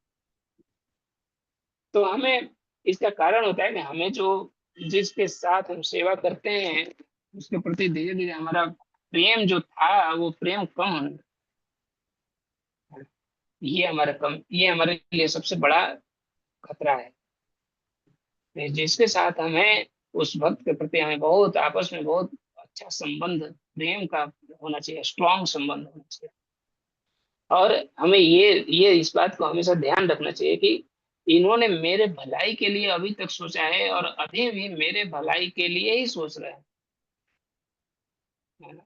तो हमें, इसका कारण होता है कि हमें जो, जिसके साथ हम सेवा करते हैं उसके प्रति धीरे धीरे हमारा प्रेम जो था वो प्रेम कम होने लगता है। ये हमारे लिए सबसे बड़ा खतरा है। जिसके साथ हमें, उस भक्त के प्रति हमें बहुत आपस में बहुत अच्छा संबंध, प्रेम का होना चाहिए, स्ट्रांग संबंध होना चाहिए। और हमें ये इस बात को हमेशा ध्यान रखना चाहिए कि इन्होंने मेरे भलाई के लिए अभी तक सोचा है और अभी भी मेरे भलाई के लिए ही सोच रहे हैं, है ना।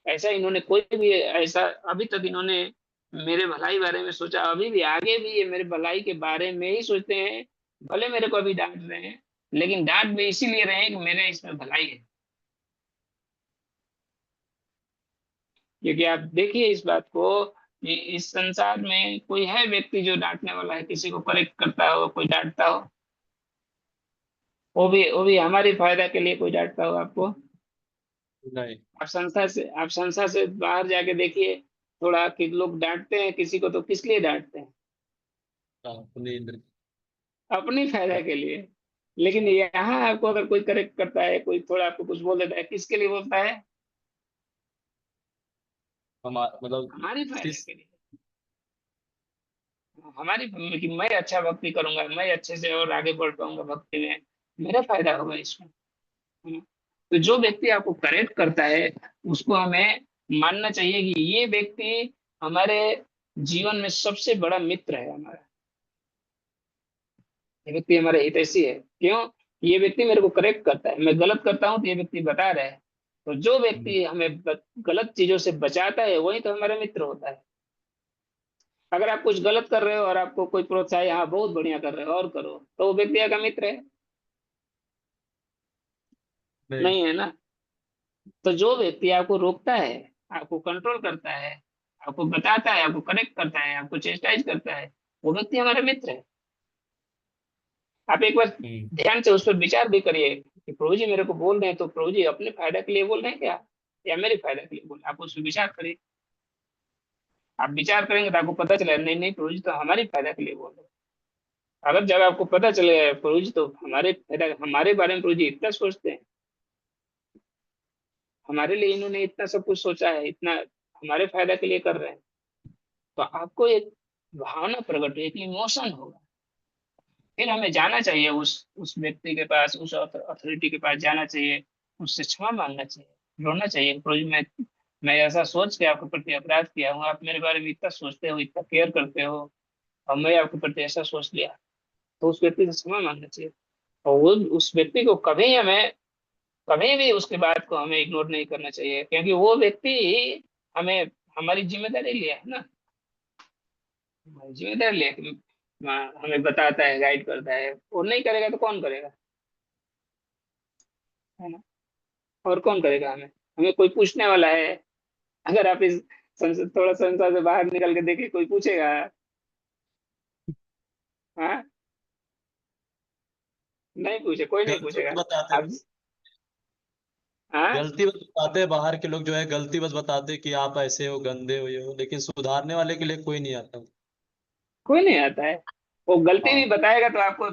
ऐसा इन्होंने कोई भी ऐसा अभी तक इन्होंने मेरे भलाई बारे में सोचा, अभी भी आगे भी ये मेरे भलाई के बारे में ही सोचते हैं। भले मेरे को अभी डांट रहे हैं, लेकिन डांट भी इसीलिए रहे हैं कि मेरे इसमें भलाई है। क्योंकि आप देखिए इस बात को, कि इस संसार में कोई है व्यक्ति जो डांटने वाला है, किसी को करेक्ट करता हो, कोई डांटता हो, वो भी हमारे फायदा के लिए कोई डांटता हो आपको। नहीं। आप संसार से बाहर जाके देखिए थोड़ा, कि लोग डांटते हैं किसी को तो किस लिए डांटते हैं? हाँ, अपनी इंद्र। अपनी फायदा के लिए। लेकिन यहाँ आपको अगर कोई करेक्ट करता है, कोई थोड़ा आपको कुछ बोल देता है, किसके लिए बोलता है? हमारा मतलब हमारी फायदा किस। के लिए। हमारी, कि मैं अच्छा भक्ति करूंगा, मैं अच्छे से और आगे बढ़ पाऊंगा भक्ति में, मेरा फायदा होगा इसमें, है ना? तो जो व्यक्ति आपको करेक्ट करता है उसको हमें मानना चाहिए कि ये व्यक्ति हमारे जीवन में सबसे बड़ा मित्र है हमारा। ये व्यक्ति हमारे हितैषी है। क्यों? ये व्यक्ति मेरे को करेक्ट करता है, मैं गलत करता हूं तो ये व्यक्ति बता रहा है। तो जो व्यक्ति हमें गलत चीजों से बचाता है वही तो हमारा मित्र होता है। अगर आप कुछ गलत कर रहे हो और आपको कोई प्रोत्साहन, हाँ बहुत बढ़िया कर रहे हो और करो, तो वो व्यक्ति आपका मित्र है? नहीं। नहीं है ना। तो जो व्यक्ति आपको रोकता है, आपको कंट्रोल करता है, आपको बताता है, आपको करेक्ट करता है, आपको चेस्टाइज करता है, वो व्यक्ति हमारा मित्र है। आप एक बार हम्म। ध्यान से उस पर विचार भी करिए कि प्रभु जी मेरे को बोल रहे हैं, तो प्रभु जी अपने फायदा के लिए बोल रहे हैं क्या, या मेरे फायदा के लिए बोल रहे हैं? आप उस पर विचार करिए। आप विचार करेंगे तो आपको पता चलेगा, नहीं नहीं प्रभु जी तो हमारे फायदा के लिए बोल रहे हैं। अगर जब आपको पता चलेगा प्रभु जी तो हमारे फायदा, हमारे बारे में प्रभु जी इतना सोचते हैं, हमारे लिए इन्होंने इतना सब कुछ सोचा है, इतना हमारे फायदा के लिए कर रहे हैं, तो आपको एक भावना प्रकट होगी, एक इमोशन होगा। फिर हमें जाना चाहिए उस व्यक्ति के पास, उस अथॉरिटी के पास जाना चाहिए, उससे क्षमा मांगना चाहिए, रोना चाहिए, प्रभु जी मैं ऐसा सोच के आपके प्रति अपराध किया हूँ, आप मेरे बारे में इतना सोचते हो, इतना केयर करते हो, और मैं आपके प्रति ऐसा सोच लिया। तो उस व्यक्ति से क्षमा मांगना चाहिए। और वो उस व्यक्ति को कभी भी उसके बात को हमें इग्नोर नहीं करना चाहिए, क्योंकि वो व्यक्ति ही हमें, हमारी जिम्मेदारी लिया है ना, हमारी जिम्मेदारी लिया कि हमें बताता है, गाइड करता है। वो नहीं करेगा तो कौन करेगा, है ना। और कौन करेगा? हमें हमें कोई पूछने वाला है? अगर आप इस थोड़ा संसार से बाहर निकल के देखिए, कोई पूछेगा? हाँ, नहीं पूछे, कोई नहीं गलती पूछेगा। बस बताते हैं। आप, हाँ, गलती बस बताते हैं, बाहर के लोग जो है गलती बस बताते हैं कि आप ऐसे हो, गंदे हो, ये हो, लेकिन सुधारने वाले के लिए कोई नहीं आता। कोई नहीं आता है। वो गलती भी हाँ। बताएगा तो आपको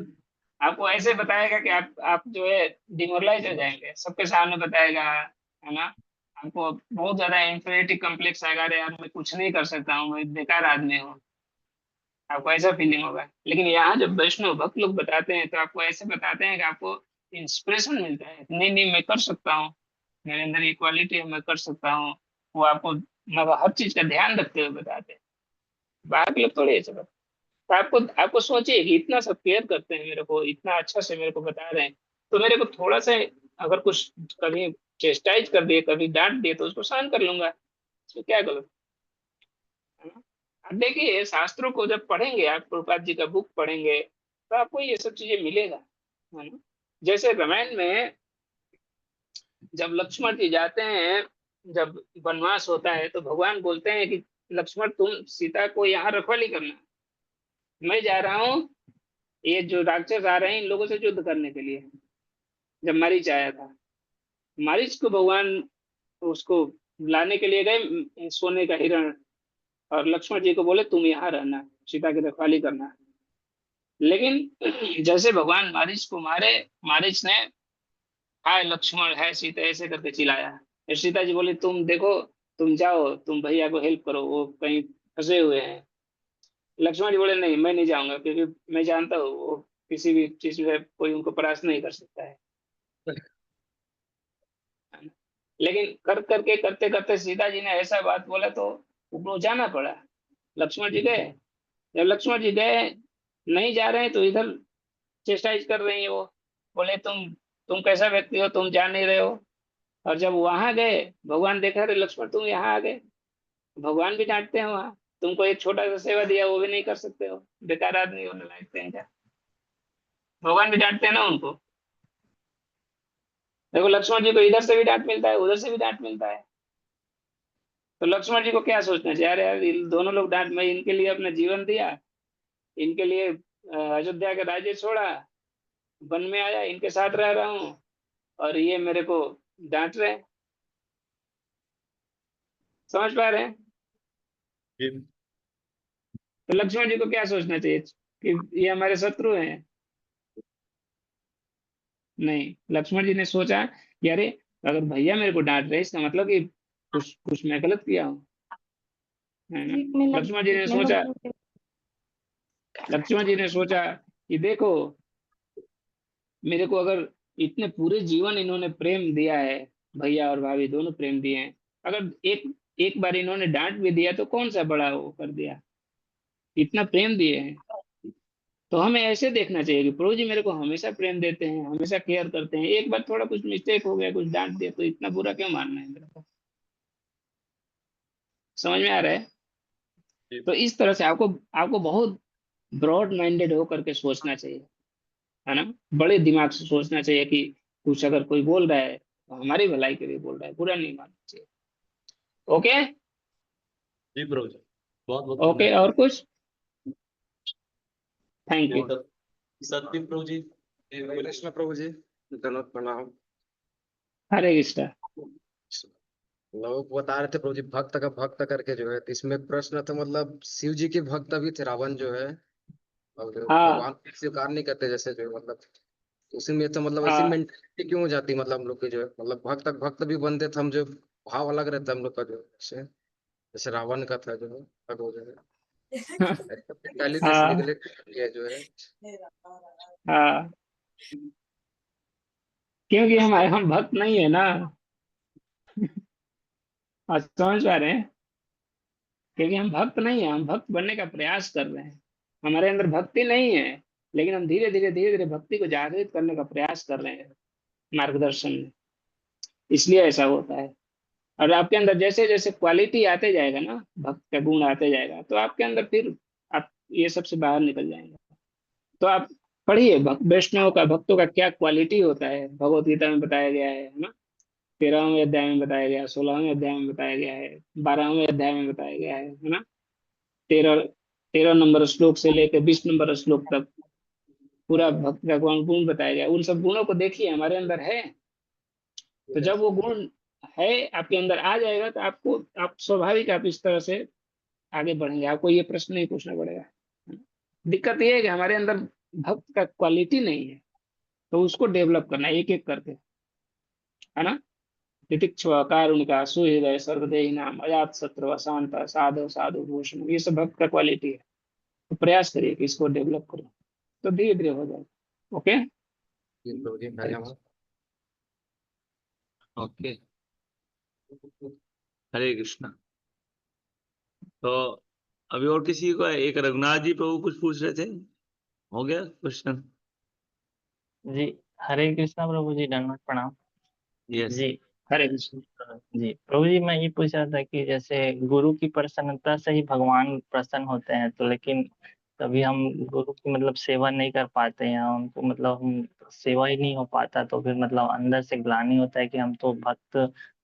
आपको ऐसे बताएगा कि आप जो है डिमोरलाइज हो जाएंगे, सबके सामने बताएगा, है ना। आपको बहुत ज्यादा इंफीरियरिटी कम्प्लेक्स आएगा, अरे यार मैं कुछ नहीं कर सकता हूँ, मैं बेकार आदमी हूँ, आपको ऐसा फीलिंग होगा। लेकिन यहाँ जब वैष्णव भक्त लोग बताते हैं तो आपको ऐसे बताते हैं कि आपको इंस्पिरेशन मिलता है, नहीं नहीं मैं कर सकता हूँ, मेरे अंदर ये क्वालिटी है, मैं कर सकता हूँ। वो आपको मतलब हर चीज का ध्यान रखते हुए बताते हैं। बाहर के लोग थोड़े ऐसे बताते हैं। तो आपको सोचिए कि इतना सब केयर करते हैं, मेरे को इतना अच्छा से मेरे को बता रहे हैं, तो मेरे को थोड़ा सा अगर कुछ कभी चेस्टाइज कर दिए, कभी डांट दिए, तो उसको सहन कर लूंगा, इसमें क्या गलत है ना? अब देखिए, शास्त्रों को जब पढ़ेंगे आप, प्रभुपाद जी का बुक पढ़ेंगे, तो आपको ये सब चीजें मिलेगा, है ना? जैसे रामायण में जब लक्ष्मण जी जाते हैं, जब वनवास होता है, तो भगवान बोलते हैं कि लक्ष्मण तुम सीता को यहाँ रखवाली करना, मैं जा रहा हूँ, ये जो राक्षस आ रहे हैं इन लोगों से युद्ध करने के लिए। जब मारीच आया था, मारीच को भगवान उसको लाने के लिए गए, सोने का हिरण, और लक्ष्मण जी को बोले तुम यहाँ रहना, सीता की रखवाली करना। लेकिन जैसे भगवान मारीच को मारे, मारीच ने हाय लक्ष्मण, है सीता, ऐसे करके चिल्लाया। फिर सीता जी बोली तुम देखो, तुम जाओ, तुम भैया को हेल्प करो, वो कहीं फंसे हुए हैं। लक्ष्मण जी बोले नहीं, मैं नहीं जाऊंगा, क्योंकि मैं जानता हूँ वो किसी भी चीज में कोई उनको परास्त नहीं कर सकता है। लेकिन कर करके करते करते सीता जी ने ऐसा बात बोला, तो वो जाना पड़ा। लक्ष्मण जी गए। जब लक्ष्मण जी गए, नहीं जा रहे हैं, तो इधर चेस्टाइज कर रही है वो, बोले तुम कैसा व्यक्ति हो, तुम जा नहीं रहे हो। और जब वहां गए, भगवान देखा, अरे लक्ष्मण तुम यहाँ आ गए, भगवान भी डांटते हैं वहां, तुमको एक छोटा सा सेवा दिया वो भी नहीं कर सकते हो, बेकार आदमी होने लगते हैं क्या? भगवान भी डांटते हैं ना उनको। देखो लक्ष्मण जी को इधर से भी डांट मिलता है, उधर से भी डांट मिलता है। तो लक्ष्मण जी को क्या सोचना चाहिए, अरे यार ये दोनों लोग डांट, मैं इनके लिए अपना जीवन दिया, इनके लिए अयोध्या का राज्य छोड़ा, वन में आया, इनके साथ रह रहा हूँ, और ये मेरे को डांट रहे हैं। समझ पा रहे हैं? जी तो लक्ष्मण जी को क्या सोचना चाहिए कि ये हमारे शत्रु हैं? नहीं, लक्ष्मण जी ने सोचा कि अरे अगर भैया मेरे को डांट रहे, इसका मतलब कि कुछ कुछ मैं गलत किया हूँ, है ना? लक्ष्मण जी ने सोचा कि देखो, मेरे को अगर इतने पूरे जीवन इन्होंने प्रेम दिया है, भैया और भाभी दोनों प्रेम दिए हैं, अगर एक एक बार इन्होंने डांट भी दिया तो कौन सा बड़ा वो कर दिया, इतना प्रेम दिए हैं। तो हमें ऐसे देखना चाहिए कि प्रभु जी मेरे को हमेशा प्रेम देते हैं, हमेशा केयर करते हैं, एक बार थोड़ा कुछ मिस्टेक हो गया, कुछ डांट दिया, तो इतना बुरा क्यों मानना है मेरे को? समझ में आ रहा है? जी तो इस तरह से आपको आपको बहुत ब्रॉड माइंडेड होकर के सोचना चाहिए, है ना? बड़े दिमाग से सोचना चाहिए कि कुछ अगर कोई बोल रहा है तो हमारी भलाई के लिए बोल रहा है, बुरा नहीं मानना चाहिए। ओके। जी प्रभु जी, बहुत बहुत ओके, धन्यवाद। और कुछ? Thank ji you. सत्य प्रभु जी। कृष्ण प्रभु जी, धन्यवाद, प्रणाम। हरे कृष्णा। लोग बता रहे थे प्रभु जी भक्त का भक्त करके जो है, तो इसमें प्रश्न था, मतलब शिव जी के भक्त भी थे रावण जो है, और हाँ भगवान को स्वीकार नहीं करते, जैसे जो है, मतलब उसी में तो मतलब ऐसी हाँ मेंटेलिटी क्यों हो जाती, मतलब हम लोग की जो है, मतलब भक्त तक भक्त भी बनते थे हम, जो भाव अलग रहता है हम लोग का, जो जैसे जैसे रावण का था जो है, भगवान जो है मेंटालिटी से हाँ निकले ये जो है। हाँ, क्योंकि हम भक्त नहीं है ना। आज समझ पा रहे हैं? क्योंकि हम भक्त नहीं है, हम भक्त बनने का प्रयास कर रहे हैं, हमारे अंदर भक्ति नहीं है, लेकिन हम धीरे धीरे भक्ति को जागृत करने का प्रयास कर रहे हैं मार्गदर्शन में, इसलिए ऐसा होता है। और आपके अंदर जैसे जैसे क्वालिटी आते जाएगा ना, भक्त का गुण आते जाएगा, तो आपके अंदर फिर आप ये सबसे बाहर निकल जाएंगे। तो आप पढ़िए, वैष्णव का, भक्तों का क्या क्वालिटी होता है, भगवत गीता में बताया गया है ना? 13वें अध्याय में बताया गया, 16वें अध्याय में बताया गया है, 12वें अध्याय में बताया गया है ना? 13 नंबर श्लोक से लेकर 20 नंबर श्लोक तक पूरा भक्त का गुण बताया गया। उन सब गुणों को देखिए, हमारे अंदर है। तो जब वो गुण है आपके अंदर आ जाएगा, तो आपको आप स्वाभाविक आप इस तरह से आगे बढ़ेंगे, आपको ये प्रश्न नहीं पूछना पड़ेगा। दिक्कत ये है कि हमारे अंदर भक्त का क्वालिटी नहीं है, तो उसको डेवलप करना एक एक करके, है ना? तितिक्षुआ, कारुणिका, सुहृदय, सर्वदेही नाम, अजात शत्रु, अशांत, साधु साधु भूषण, ये सब भक्त का क्वालिटी है। तो प्रयास करिए कि इसको डेवलप करो, तो धीरे धीरे हो जाएगा। ओके। जी प्रभु जी, धन्यवाद। ओके, हरे कृष्णा। तो अभी और किसी को, एक रघुनाथ जी प्रभु कुछ पूछ रहे थे, हो गया क्वेश्चन? जी, हरे कृष्णा प्रभु जी, दंडवत प्रणाम। यस जी हरे कृष्ण। जी प्रभु जी, मैं ये पूछ रहा था कि जैसे गुरु की प्रसन्नता से ही भगवान प्रसन्न होते हैं, तो लेकिन कभी हम गुरु की मतलब सेवा नहीं कर पाते हैं, उनको मतलब हम सेवा ही नहीं हो पाता, तो फिर मतलब अंदर से ग्लानि होता है कि हम तो भक्त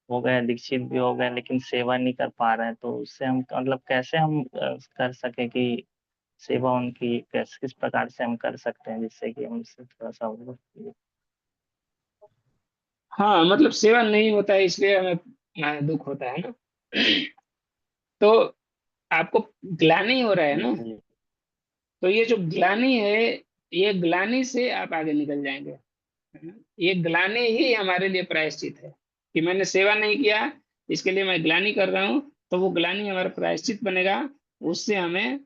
हो गए, दीक्षित भी हो गए, लेकिन सेवा नहीं कर पा रहे हैं। तो उससे हम मतलब कैसे हम कर सके कि सेवा उनकी किस प्रकार से हम कर सकते हैं, जिससे कि हमसे थोड़ा सा हाँ मतलब सेवा नहीं होता है इसलिए हमें दुख होता है ना। तो आपको ग्लानि हो रहा है ना, जी तो ये जो ग्लानि है, ये ग्लानि से आप आगे निकल जाएंगे, है ना? ये ग्लानि ही हमारे लिए प्रायश्चित है कि मैंने सेवा नहीं किया, इसके लिए मैं ग्लानि कर रहा हूँ, तो वो ग्लानि हमारा प्रायश्चित बनेगा। उससे हमें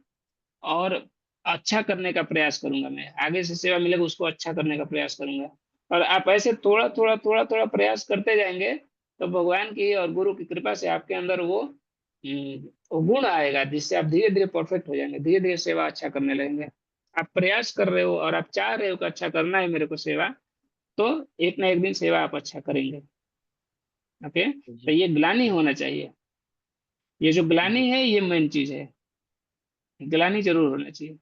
और अच्छा करने का प्रयास करूंगा, मैं आगे से सेवा मिलेगा उसको अच्छा करने का प्रयास करूंगा। और आप ऐसे थोड़ा थोड़ा थोड़ा थोड़ा प्रयास करते जाएंगे, तो भगवान की और गुरु की कृपा से आपके अंदर वो गुण आएगा, जिससे आप धीरे धीरे परफेक्ट हो जाएंगे, धीरे धीरे सेवा अच्छा करने लगेंगे। आप प्रयास कर रहे हो और आप चाह रहे हो कि अच्छा करना है मेरे को सेवा, तो एक ना एक दिन सेवा आप अच्छा करेंगे। ओके, तो जी ये ग्लानि होना चाहिए। ये जो जी ग्लानि है ये मेन चीज है, ग्लानि जरूर होना चाहिए।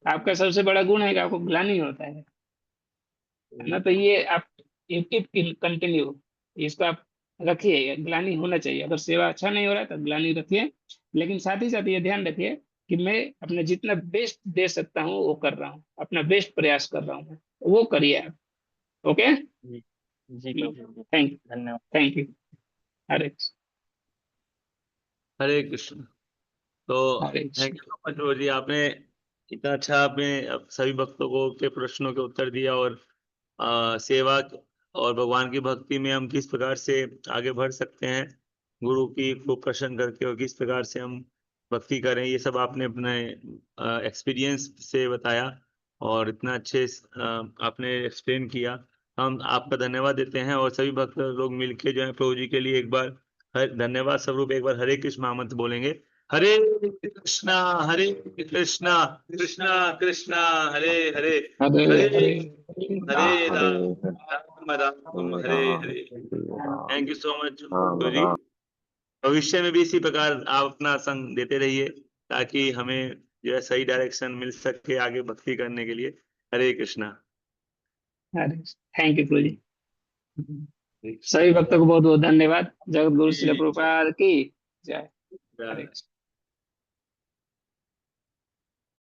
आपका सबसे बड़ा गुण है कि आपको ग्लानि होता है ना। तो ये आप कंटिन्यू इसको आप रखिए, ग्लानि होना चाहिए। अगर सेवा अच्छा नहीं हो रहा है तो ग्लानि रखिए, लेकिन साथ ही साथ ये ध्यान रखिए कि मैं अपना जितना बेस्ट दे सकता हूँ वो कर रहा हूँ, अपना बेस्ट प्रयास कर रहा हूँ, वो करिए आप। ओके, जी जी प्रभु जी, थैंक यू, धन्यवाद। Thank you. हरे हरे कृष्ण। तो Hare thank Krishna. You so much प्रभु जी, आपने इतना अच्छा आपने सभी भक्तों को के प्रश्नों के उत्तर दिया, और सेवा और भगवान की भक्ति में हम किस प्रकार से आगे बढ़ सकते हैं गुरु की को प्रसन्न करके, और किस प्रकार से हम भक्ति करें, ये सब आपने अपने एक्सपीरियंस से बताया, और इतना अच्छे आपने एक्सप्लेन किया। हम आपका धन्यवाद देते हैं, और सभी भक्त लोग मिलके जो है प्रभु जी के लिए एक बार धन्यवाद स्वरूप एक बार हरे कृष्ण महामंत्र बोलेंगे। Hare Krishna Hare Krishna Krishna Krishna Hare Hare, Hare Hare Hare Hare Hare Ram Ram Ram Hare Hare. Thank you so much Ram गुरु जी। राम। भविष्य में भी इसी प्रकार आप अपना संग देते रहिए, ताकि हमें जो है सही डायरेक्शन मिल सके आगे भक्ति करने के लिए। हरे कृष्णा। हरे, थैंक यू प्रभु जी। हरे कृष्णा। सभी भक्तों को बहुत बहुत धन्यवाद। जगत गुरु श्री जी, प्रभुपाद की जय। हरे कृष्ण।